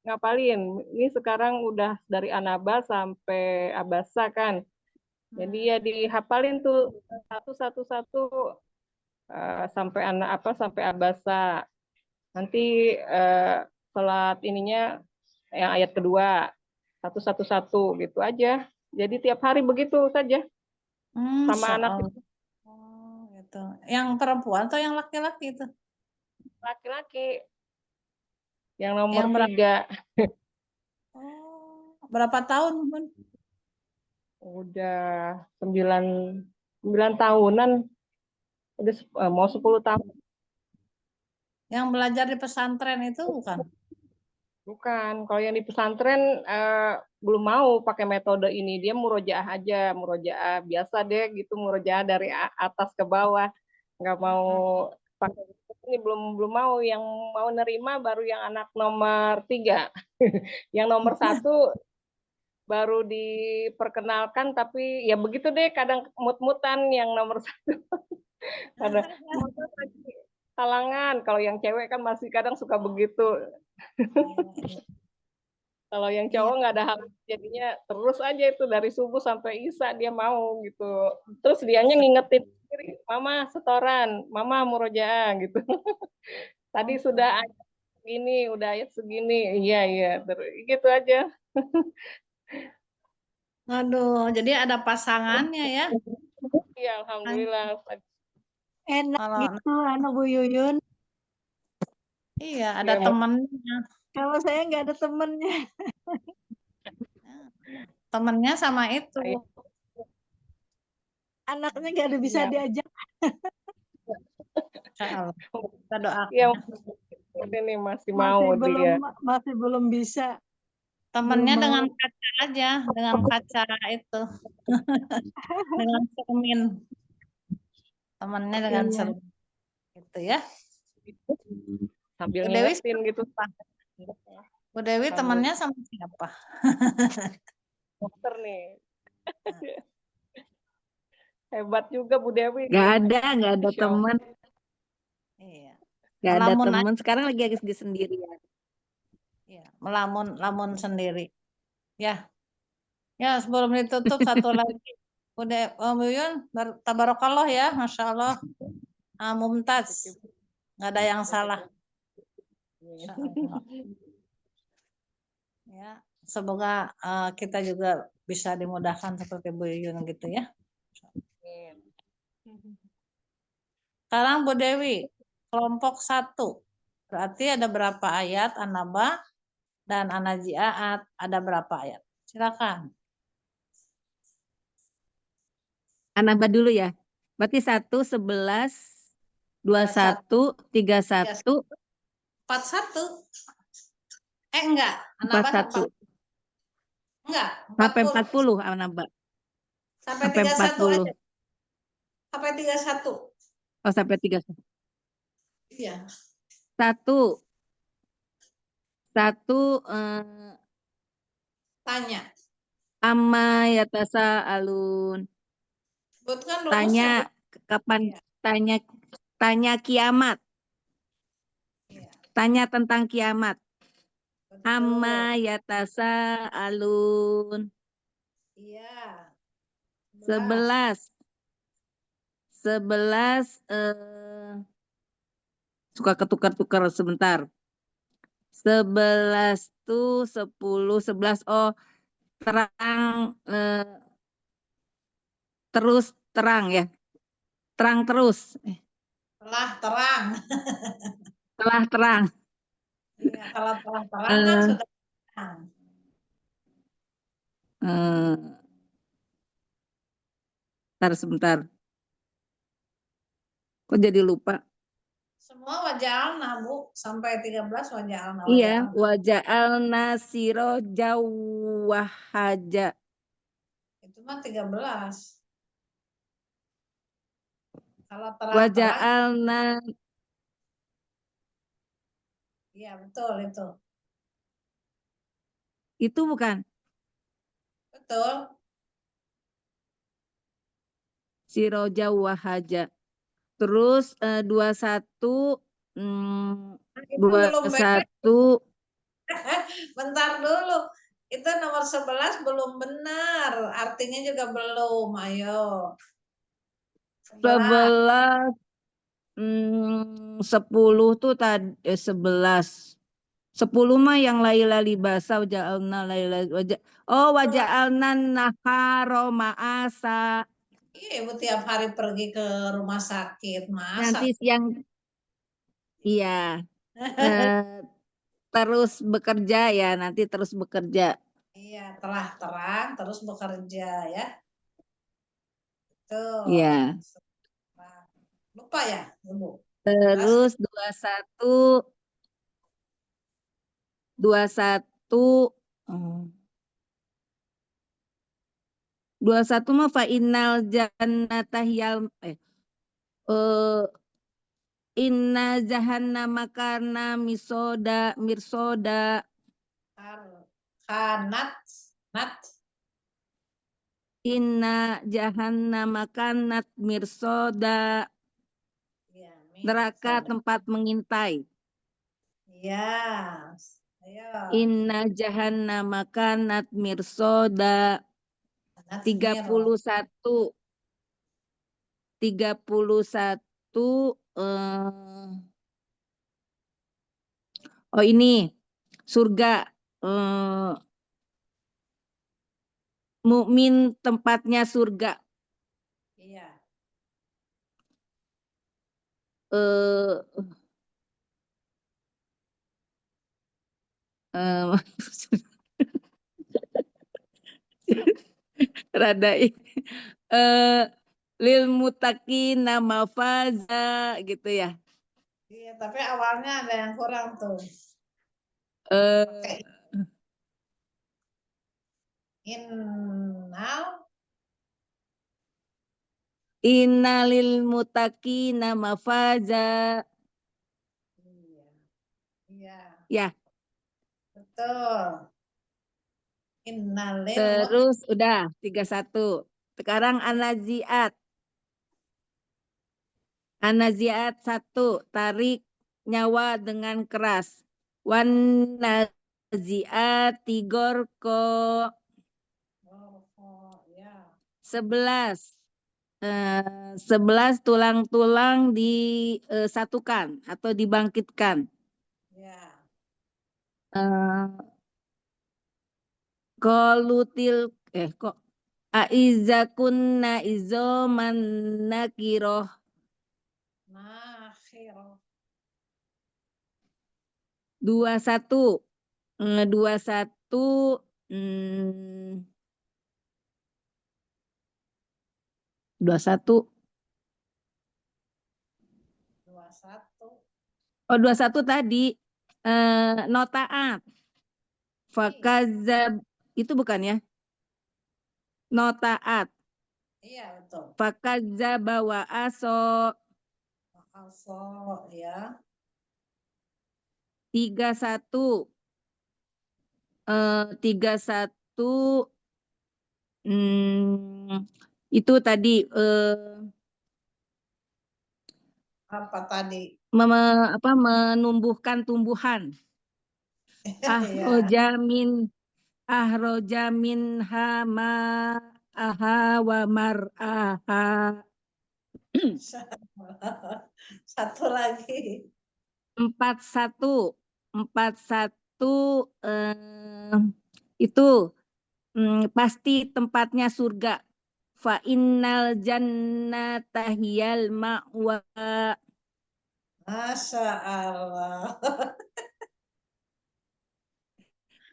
ngapalin. Ini sekarang udah dari Anaba sampai Abasa kan. Jadi ya dihafalin tuh satu sampai sampai Abasa. Nanti sholat ininya yang ayat kedua satu gitu aja. Jadi tiap hari begitu saja sama Masya anak Allah. Oh, gitu. Yang perempuan atau yang laki-laki itu? laki-laki yang nomor Yang 3. Oh, berapa tahun, Bun? Udah 9 tahunan, udah mau 10 tahun. Yang belajar di pesantren itu bukan? Bukan, kalau yang di pesantren belum mau pakai metode ini, dia murojaah aja, murojaah biasa deh gitu, murojaah dari atas ke bawah, nggak mau pakai ini, belum mau. Yang mau nerima baru yang anak nomor 3. Yang nomor 1 baru diperkenalkan, tapi ya begitu deh, kadang mut-mutan yang nomor 1. Ada halangan, kalau yang cewek kan masih kadang suka begitu. Kalau yang cowok nggak ada hal, jadinya terus aja itu dari subuh sampai isya dia mau gitu. Terus dianya ngingetin sendiri, mama setoran, mama murojaah gitu. Tadi sudah ayat segini, udah ayat segini, iya terus gitu aja. Aduh, jadi ada pasangannya ya? Iya, alhamdulillah. Enak Kalau gitu, Bu Yuyun. iya, ada Ya, temennya. Kalau saya nggak ada temennya. Temennya sama itu. Anaknya nggak ada bisa Iya. diajak. Kita doakan. Iya, ini masih mau dia. Masih belum bisa. Temennya Belum dengan mau. kaca aja, dengan kaca itu. Dengan cermin. Temennya dengan Iya. cermin. Gitu ya. Sambil Bu Dewi ngingetin gitu. Bu Dewi temannya sama siapa? Dokter nih. Hebat juga Bu Dewi. Nggak ada Masya Allah. teman. Iya. Nggak ada Melamun teman. Sekarang lagi sendirian. Ya, melamun sendiri. Ya. Ya, sebelum ditutup satu lagi. Udah Om Yuyun, tabarakallah ya, Masya Allah. Mumtaz. Nggak ada yang salah. Masya Allah. Ya, semoga kita juga bisa dimudahkan seperti Bu Yuyun gitu ya. Sekarang Bu Dewi, kelompok 1. Berarti ada berapa ayat An-Naba dan An-Nazi'at ada berapa ayat? Silakan. An-Naba dulu ya. Berarti 1, 11, 21, 31, 41. Enggak. An-Naba 41. enggak. Sampai 40. 40 An-Naba. Sampai Sampai 31 aja. 40. Sampai 31. Oh, sampai 31. Iya. 1. Tanya. Amma yatasa alun. Sebutkan Tanya rumusnya. kapan Iya. tanya kiamat. Iya. Tanya tentang kiamat. Betul. Amma yatasa alun. Iya. 11 suka ketukar-tukar sebentar. 11 tuh 10, 11 terang terus terang ya. Terang terus. Telah terang. Telah terang. Iya, kalau telah terang kan Eh, sudah terang. Bentar sebentar. Kok jadi lupa? Semua waja'alna, Bu. Sampai 13 waja'alna. Iya, waja'alna siraja wahaja. Itu mah 13. Kalau terang-terang. Waja'alna. Iya, betul itu. Itu bukan? Betul. Siraja wahaja. Terus 21 Itu belum beres. 21 Bentar dulu. Itu nomor 11 belum benar. Artinya juga belum. Ayo. 11 10 tuh tadi 11. 10 mah yang laila libasa waja'alna laila waja'alna nahara ma'asa. Iya, Ibu tiap hari pergi ke rumah sakit. Masa? Nanti siang iya. Terus bekerja ya, nanti terus bekerja. Iya, telah terang terus bekerja ya. Tuh. Iya. Lupa ya, Ibu? Terus 21 mah fa innal jannata hiyal inna jahannama kana mirsoda Kanat, nat. inna jahannama kanat mirsoda. Ya, Neraka tempat mengintai. Iya. Ayo. Inna jahannama kanat mirsoda. 31 ini surga mukmin tempatnya surga. Iya. Rada lil muttaqina mafaza gitu ya. Iya, tapi awalnya ada yang kurang tuh. Innalil muttaqina mafaza. Iya. Ya. Betul. Terus udah 31. Sekarang An-Nazi'at. An-Nazi'at 1, tarik nyawa dengan keras. Wan naziati gorko. 11. 11 tulang-tulang disatukan atau dibangkitkan. Ya. Kolutil kok aiza kunna izoman nakiroh. Nakhiro. 21. 21. 21 tadi notaat. Fakazab itu bukan ya? Notaat. Iya betul. Fakazaba wa aso. Aso ya. 31. 31 itu tadi Apa tadi? menumbuhkan tumbuhan. Ahroja min hama aha wa mar'aha. Satu lagi. 41 itu pasti tempatnya surga. Fa innal jannata hiyal ma'wa. Masya Allah.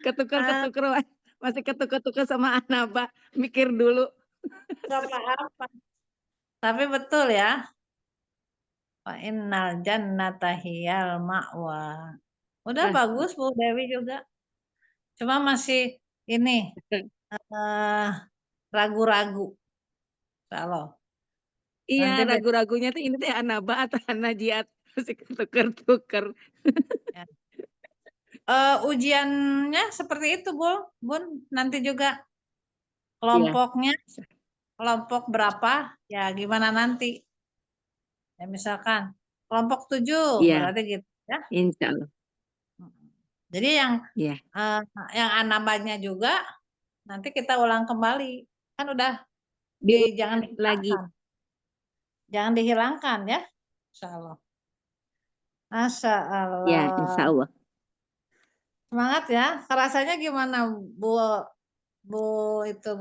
Ketukar-ketukar masih ketukar-ketukar sama Anaba, mikir dulu. Gak apa-apa. Tapi betul ya. Fa innal jannata hiyal ma'wa. Udah bagus Bu Dewi juga. Cuma masih ini ragu-ragu. Kalau Iya, nanti ragu-ragunya tuh ini teh Anaba atau Najiat, masih ketukar-tukar. ya. Ujiannya seperti itu Bun. Nanti juga kelompoknya, kelompok berapa, ya gimana nanti. Ya misalkan kelompok 7 berarti gitu ya. Insya Allah. Jadi yang anabanya juga nanti kita ulang kembali. Kan udah jangan dihilangkan. Jangan dihilangkan ya. Insya Allah. Masya Allah. Ya, insya Allah. Semangat ya. Rasanya gimana Bu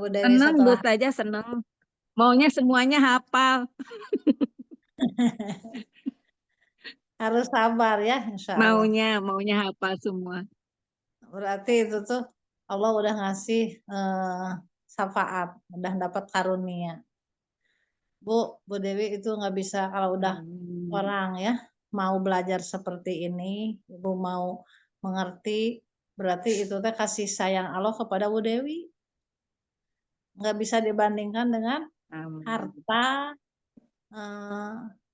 Dewi Senang Bu setelah saja senang. Maunya semuanya hafal. harus sabar ya insya Allah. Maunya hafal semua. Berarti itu tuh Allah udah ngasih syafaat, udah dapat karunia. Bu Dewi itu nggak bisa kalau udah orang ya mau belajar seperti ini, Ibu mau mengerti, berarti itu teh kasih sayang Allah kepada Bu Dewi. Nggak bisa dibandingkan dengan harta,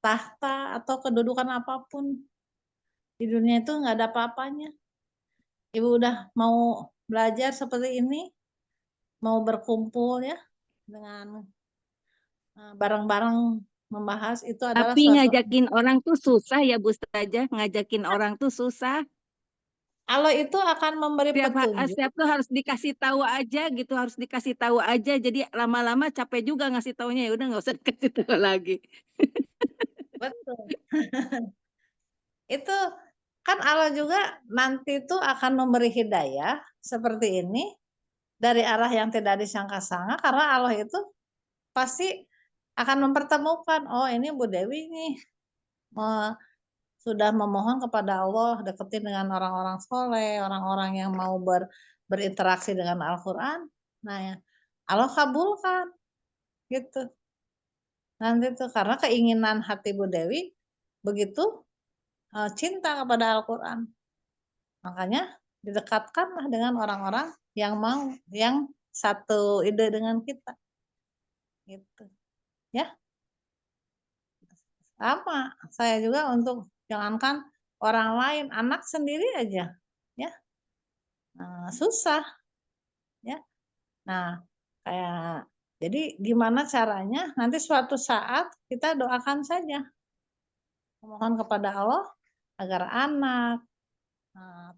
tahta atau kedudukan apapun di dunia itu nggak ada apa-apanya. Ibu udah mau belajar seperti ini, mau berkumpul ya dengan bareng-bareng membahas itu adalah Tapi suatu. ngajakin orang tuh susah ya Bu saja, ngajakin orang tuh susah. Allah itu akan memberi petunjuk. Setiap tuh harus dikasih tahu aja gitu, harus dikasih tahu aja. Jadi lama-lama capek juga ngasih taunya, ya udah nggak usah dikasih tahu lagi. Betul. Itu kan Allah juga nanti itu akan memberi hidayah seperti ini dari arah yang tidak disangka-sangka karena Allah itu pasti akan mempertemukan, oh ini Bu Dewi nih sudah memohon kepada Allah deketin dengan orang-orang soleh, orang-orang yang mau berinteraksi dengan Al-Quran. Nah ya, Allah kabulkan gitu. Nanti tuh karena keinginan hati Bu Dewi begitu cinta kepada Al-Quran. Makanya didekatkanlah dengan orang-orang yang mau, yang satu ide dengan kita. Gitu. Ya. Sama, saya juga untuk jangankan orang lain, anak sendiri aja. Ya. Susah. Ya. Nah, kayak jadi gimana caranya? Nanti suatu saat kita doakan saja. Mohon kepada Allah agar anak,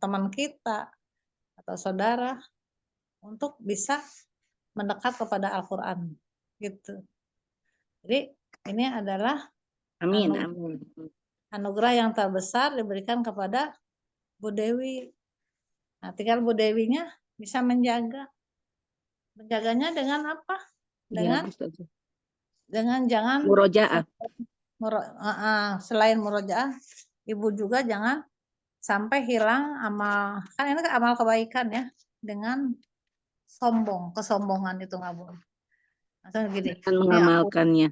teman kita, atau saudara untuk bisa mendekat kepada Al-Quran gitu. Jadi ini adalah Amin, anu- amin. anugerah yang terbesar diberikan kepada Bu Dewi. Nah, tinggal Bu Dewinya bisa menjaganya dengan apa? Iya, Dengan Ustazah. jangan Murojaah. selain murojaah, ibu juga jangan sampai hilang amal, kan ini amal kebaikan ya, dengan kesombongan itu nggak boleh. Maksudnya gini, Dan ini aku, mengamalkannya.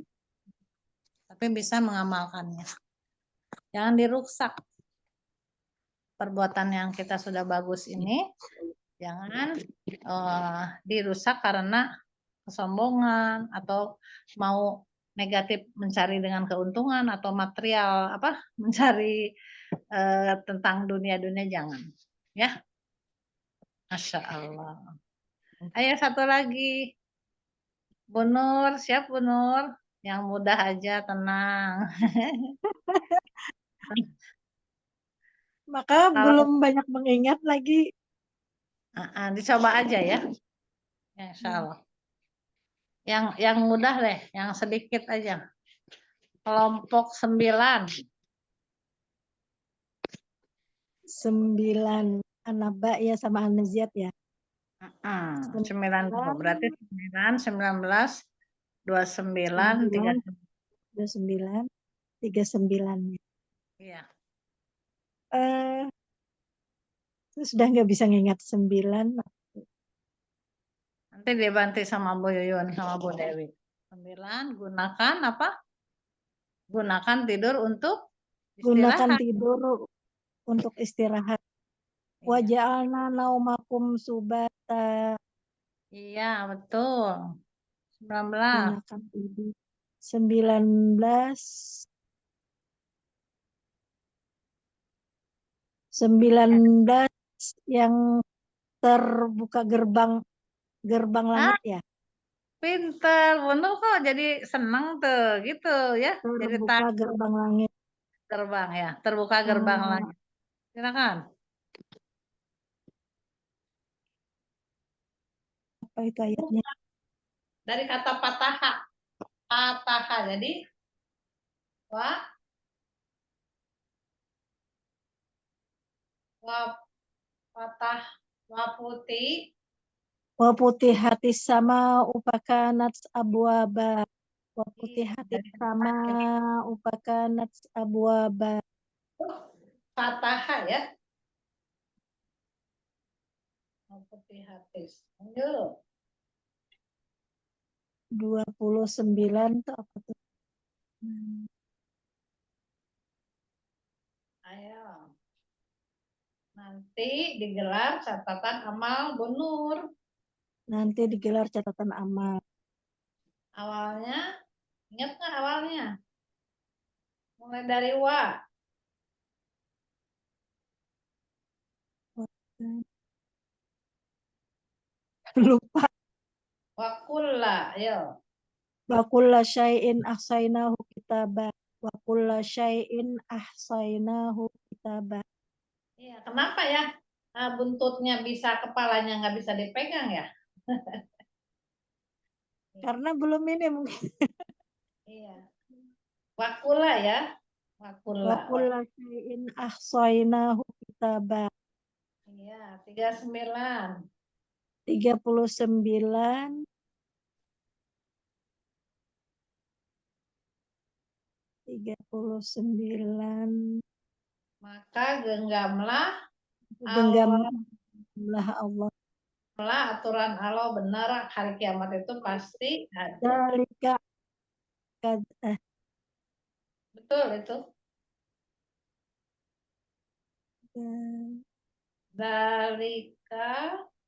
tapi bisa mengamalkannya. Jangan dirusak perbuatan yang kita sudah bagus ini, jangan dirusak karena kesombongan atau mau negatif mencari dengan keuntungan atau material apa mencari tentang dunia-dunia, jangan ya. Masya Allah. Ayo satu lagi, Bu Nur, siap Bu Nur, yang mudah aja, tenang. Maka Kalau belum banyak mengingat lagi. dicoba aja ya, Insya Allah. Yang mudah deh, yang sedikit aja. Kelompok 9. 9 An-Naba ya sama An-Naziat ya. 9 berarti 9, 19, 29, 9, 30. 29, 39. Iya. Eh, sudah nggak bisa ngingat 9. Nanti dibantu sama Bu Yuyun sama Bu Dewi. 9, gunakan apa? Gunakan tidur untuk Gunakan istirahat. tidur untuk istirahat. Iya, Waja'alna naumakum subata. iya betul. 19. Gunakan tidur. 19. 19 yang terbuka gerbang langit ya. Pinter, bener kok, jadi seneng tuh gitu ya. Jadi Terbuka gerbang langit. terbang ya, terbuka gerbang lagi. Silakan. Apa itu ayatnya? Dari kata pataha. Pataha, jadi wa wa patah wa putih. Waputih hati sama upakanat abwaba. Waputih Iya, hati dari sama upakanat abwaba. pataha ya. Wa putih hati. Lanjut. 29 tuh apa tuh? Ayo. Nanti digelar catatan amal Bu Nur. Nanti digelar catatan amal. Awalnya, ingat nggak awalnya? Mulai dari wa. Lupa. Wa kulla, ayo. Wa kulla syai'in ahsainahu kitaba. Wa kulla syai'in ahsainahu kitaba. Iya, kenapa ya? Buntutnya bisa, kepalanya nggak bisa dipegang ya? Karena belum ini mungkin. Iya. Wakula ya. Wa Wakula. kulla syai'in ahsainahu kitaba. Iya, 39. 39. 39. Maka genggamlah Allah, Genggamlah Allah. aturan Allah benar, hari kiamat itu pasti ada. Dalika Betul itu. Dalika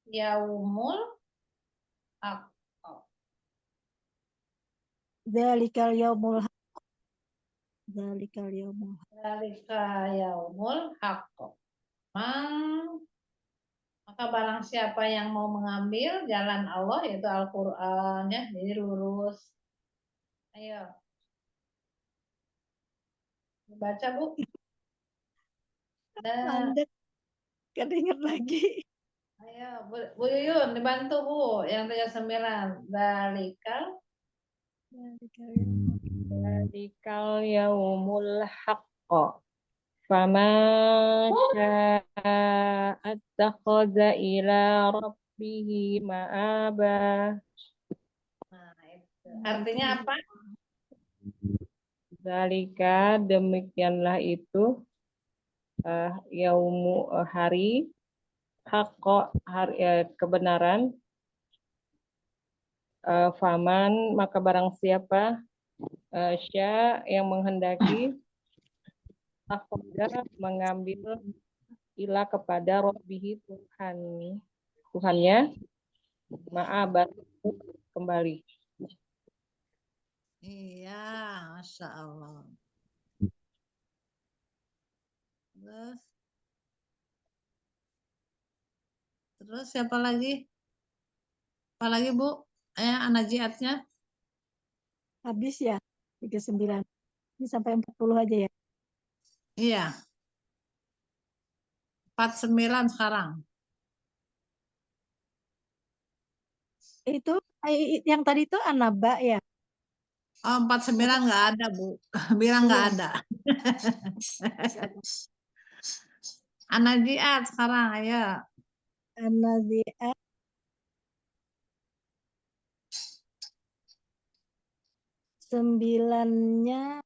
yaumul haqq. Dalikal yaumul haq. Dalikal yaumul haq. Dalika yaumul haqq. Maka barang siapa yang mau mengambil jalan Allah, yaitu Al-Quran ya, jadi lurus. Ayo. Baca Bu. Dan Mandek. Gak ingat lagi. Ayo, Bu Yuyun dibantu Bu, yang 39. Dalikal. Dzalikal yaumul haqqo. Faman syaa'a attakhadha ila rabbihi ma'aba. Nah, itu. Artinya apa? Zalika demikianlah itu yaumu hari haqqo hari kebenaran. Faman maka barang siapa sya yang menghendaki akhadha mengambil ila kepada Rabbihi Tuhannya ma'abat kembali. Iya, Masya Allah. Terus siapa lagi? Apa lagi Bu? Anajiatnya? Habis ya 39. Ini sampai 40 aja ya. Iya. 49 sekarang. Itu yang tadi itu anaba ya. Oh, 49 nggak ada Bu. Bilang nggak Iya. ada. Anajiat sekarang, ayo. An-Nazi'at 9-nya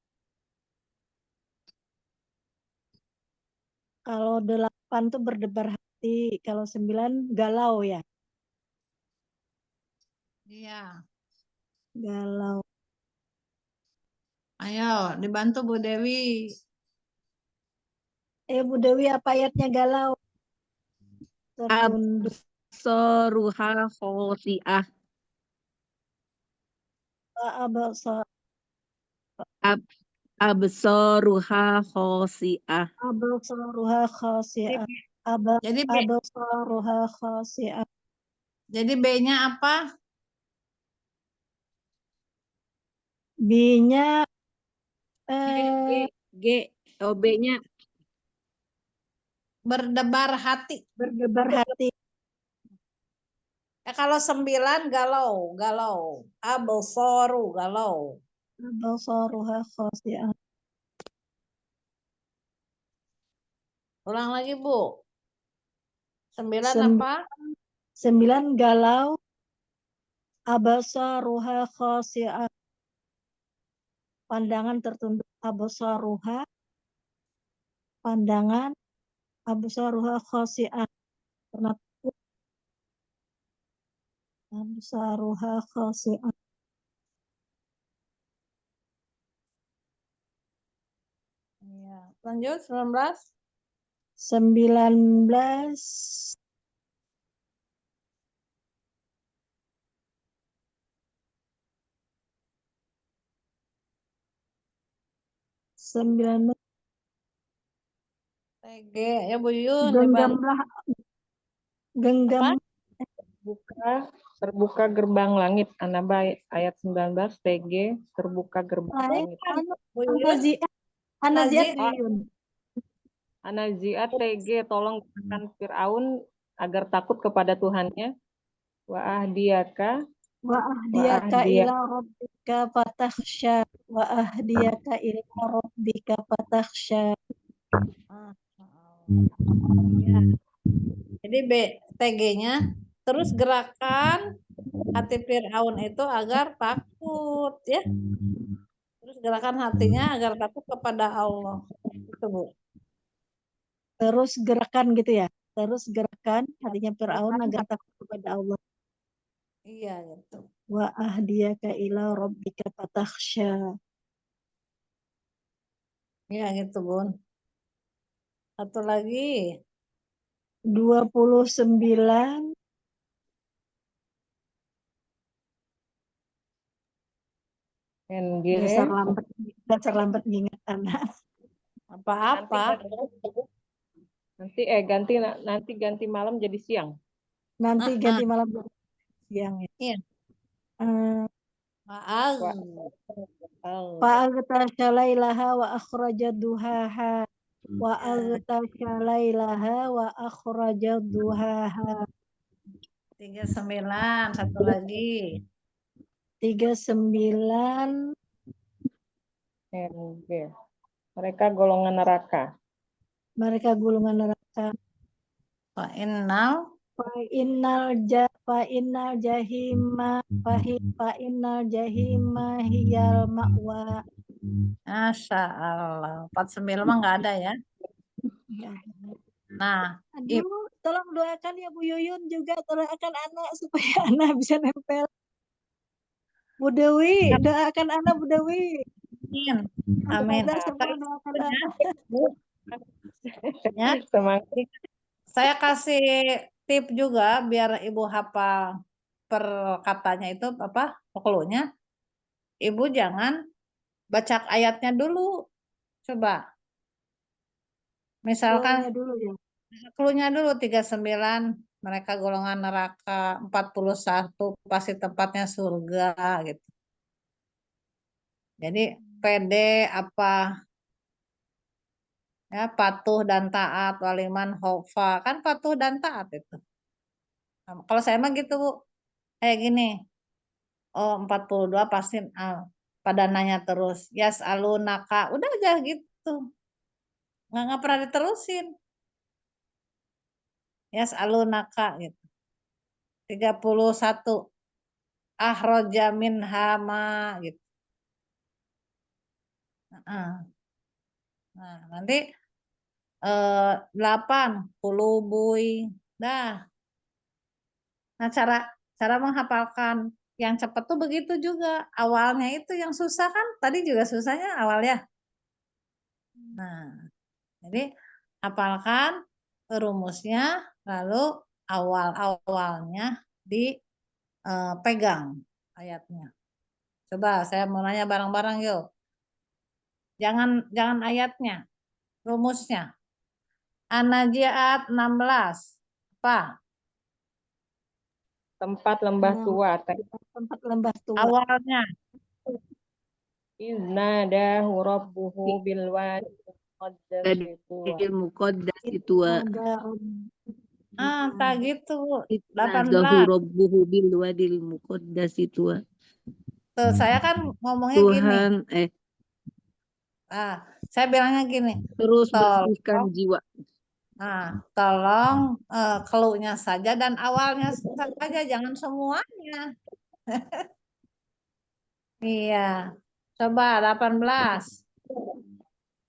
kalau 8 tuh berdebar hati, kalau 9 galau ya. Iya. Galau. Ayo, dibantu Bu Dewi. Bu Dewi apa ayatnya galau? Tertunduk. Soruha khosi'ah. Abasa Absoruha khosi'ah. absaruha khasi'ah. Jadi Absaruha khasi'ah. jadi B-nya apa? B-nya G. Oh, B-nya Berdebar hati. berdebar hati. Kalau 9 galau, galau. Absaru galau. Absaruha khasi'ah. Ulang lagi Bu. 9 Sem- apa? 9 galau. Absaruha khasi'ah. Pandangan tertunduk. Absaruha pandangan. Absaruha khasi'ah. Karena absaruha khasi'ah. Iya. Lanjut 19. 19 19 TG ya Bu Yun. genggamlah genggam Terbuka gerbang langit. An-Naba ayat 19 TG terbuka gerbang lain langit. Bu Yun. An-Nazi'at An-Nazi'at Nazi. Yun. An-Nazi'at TG tolong katakan Fir'aun agar takut kepada Tuhannya. Wa ahdiyaka Wa ahdiyaka ila rabbika fatakhsha wa ahdiyaka ila rabbika fatakhsha. Ya. Jadi TG-nya terus gerakan hati Fir'aun itu agar takut ya. Terus gerakan hatinya agar takut kepada Allah. Itu Bu. Terus gerakan gitu ya. Terus gerakan hatinya Fir'aun agar takut kepada Allah. Iya gitu. Wa ahdiyaka ila rabbika fatakhsha. Iya gitu Bun. Satu lagi. 29 dasar lambat ingat anak. Apa-apa. Nanti ganti malam jadi siang. Nanti ganti malam jadi siang ya. Iya. Fa'aghtasha lailaha wa akhraja duhaha wa aghtasha lailaha wa akhraja duhaha. 39, satu lagi. 39 NG. Mereka golongan neraka. mereka golongan neraka. Fa innal Fa innal jahima hiyal ma'wa. Masya Allah. 49 mah nggak ada ya. Ya. Nah, Aduh, tolong doakan ya Bu Yuyun juga, doakan anak supaya anak bisa nempel. Bu Dewi, doakan anak Bu Dewi. amin. Ustazah semua doakan anak. Bu, ya, Semangat. saya kasih tip juga biar Ibu hafal per katanya itu apa pokoknya. Ibu jangan baca ayatnya dulu. Coba. Misalkan Doanya dulu ya. cluenya dulu 39 mereka golongan neraka, 41 pasti tempatnya surga gitu. Jadi PD apa ya patuh dan taat waliman khofa kan patuh dan taat itu. Nah, kalau saya mah gitu Bu. Kayak gini. Oh 42 pasti pada nanya terus. Yas alunaka. Udah aja gitu. Nggak pernah diterusin. Yas alunaka gitu. 31. Ahroja min hama gitu. Nah, nanti 8 kulubui. Dah. Nah, cara menghafalkan yang cepat tuh begitu juga. Awalnya itu yang susah kan? Tadi juga susahnya awal ya. Nah, jadi hafalkan rumusnya lalu awal-awalnya dipegang ayatnya. Coba saya mau nanya bareng-bareng yuk. Jangan ayatnya, rumusnya. An-Najiat 16. Apa? Tempat lembah tua. Tempat lembah tua. Awalnya. Iznadahu rabbuhu bil wadi muqaddas itu Tak gitu. Nadahu 18. rabbuhu bil wadil muqaddas itu Tuh, saya kan ngomongnya gini. Tuhan Saya bilangnya gini. terus Tolong, bersihkan jiwa. tolong keluhnya saja dan awalnya saja, jangan semuanya. Iya. Coba 18.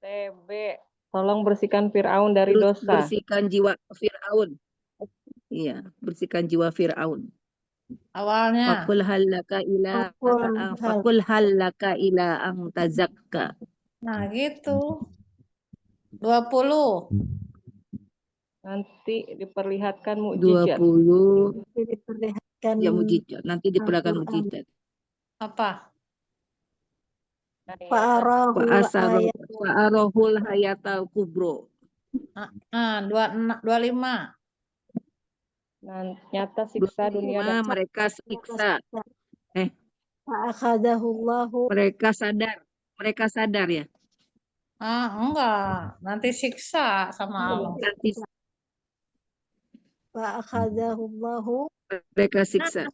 TB. Tolong bersihkan Fir'aun dari Terus dosa. bersihkan jiwa Fir'aun. Iya, bersihkan jiwa Fir'aun. Awalnya. Fakul halaka ila ang tazakka. Nah, gitu. 20. Nanti diperlihatkan mukjizat. 20. Diperlihatkan Ya mujizat. Nanti diperlihatkan mujizat. Apa? Fa'arahul hayatal kubro. 25. Nyata siksa dunia dan mereka siksa. Fa'akhadahullahu. Mereka sadar ya. Enggak. Nanti siksa sama Allah. Fa'akhadahullahu. Mereka siksa.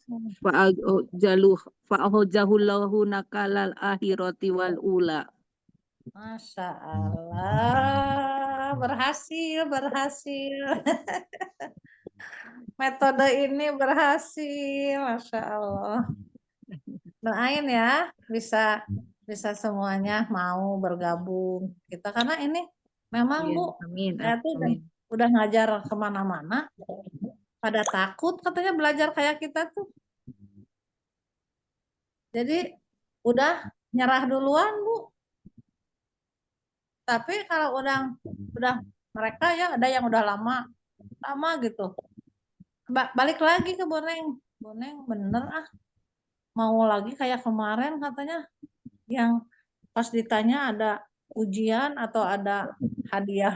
Fa'ahujahullahu nakalal akhirati wal ula. Masya Allah. Berhasil. Metode ini berhasil. Masya Allah. Doain ya. Bisa semuanya mau bergabung. Kita karena ini memang Bu. Saya tuh udah ngajar kemana-mana. Pada takut katanya belajar kayak kita tuh. Jadi udah nyerah duluan Bu. Tapi kalau udah mereka ya ada yang udah lama gitu. Balik lagi ke Boneng bener mau lagi kayak kemarin katanya yang pas ditanya ada ujian atau ada hadiah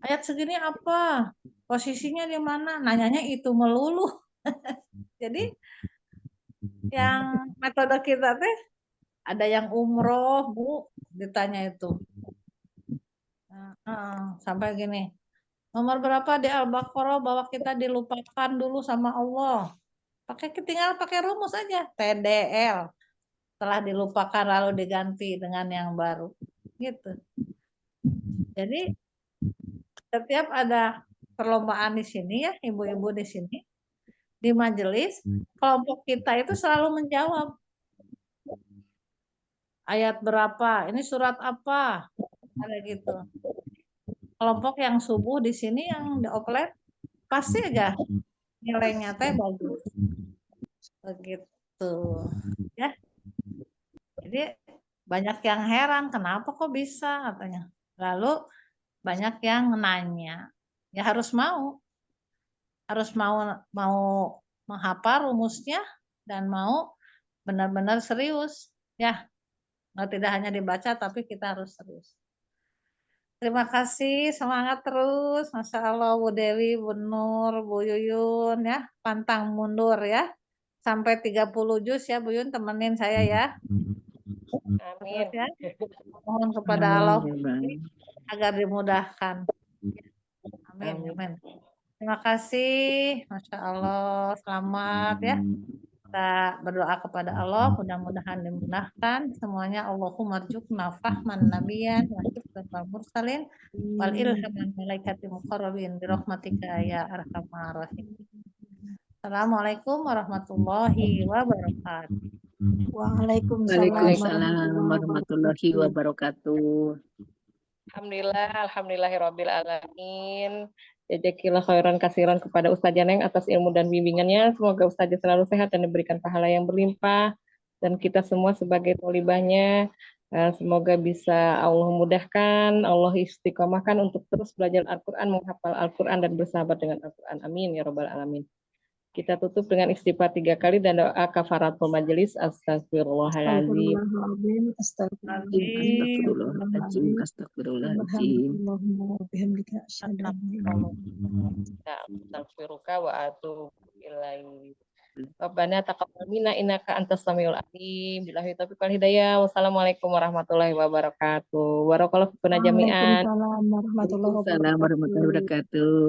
ayat segini apa posisinya di mana nanyanya itu melulu. Jadi yang metode kita teh ada yang umroh Bu ditanya itu sampai gini Nomor berapa di Al-Baqarah bahwa kita dilupakan dulu sama Allah. Tinggal pakai rumus aja. TDL. Telah dilupakan lalu diganti dengan yang baru. Gitu. Jadi setiap ada perlombaan di sini ya, ibu-ibu di sini, di majelis, kelompok kita itu selalu menjawab. Ayat berapa? Ini surat apa? Ada gitu. Kelompok yang subuh di sini yang di offline pasti aja nilainya teh bagus. Begitu. Ya. Jadi banyak yang heran kenapa kok bisa katanya. Lalu banyak yang nanya. Ya harus mau menghafal rumusnya dan mau benar-benar serius. Ya, tidak hanya dibaca tapi kita harus serius. Terima kasih, semangat terus. Masya Allah, Bu Dewi, Bu Nur, Bu Yuyun ya, pantang mundur ya. Sampai 30 juz ya Bu Yun, temenin saya ya. Amin. Terus ya, mohon kepada Allah Ya, Bang. agar dimudahkan. Amin, Amin. amin. Terima kasih, Masya Allah, selamat ya. Kita berdoa kepada Allah, mudah-mudahan dimudahkan semuanya. Allahumma rzuqna fahman nabiyyan wa hifdzal mursalin wal ilhaman malaikati muqarrabin bi rahmatika ya arhamar rahim. Assalamualaikum warahmatullahi wabarakatuh. Waalaikumsalam Waalaikumsalam warahmatullahi wabarakatuh. Alhamdulillahirabbil alamin. Jazakillah khairan kasiran kepada Ustazah Neng atas ilmu dan bimbingannya. Semoga Ustazah selalu sehat dan diberikan pahala yang berlimpah. Dan kita semua sebagai tolibahnya, semoga bisa Allah mudahkan, Allah istiqomahkan untuk terus belajar Al-Quran, menghafal Al-Quran, dan bersahabat dengan Al-Quran. Amin ya Rabbal Alamin. Kita tutup dengan istighfar 3 kali dan doa kafaratul majelis. Astagfirullahaladzim. Astagfirullahaladzim. Astagfirullahaladzim. Astaghfiruka wa atubu ilaik. Rabbana taqabbal minna innaka antas samiul alim. Billahi taufiq wal hidayah. Wassalamualaikum warahmatullahi wabarakatuh. Barakallahu fikum jami'an. Waalaikumsalam warahmatullahi Waalaikumsalam warahmatullahi wabarakatuh.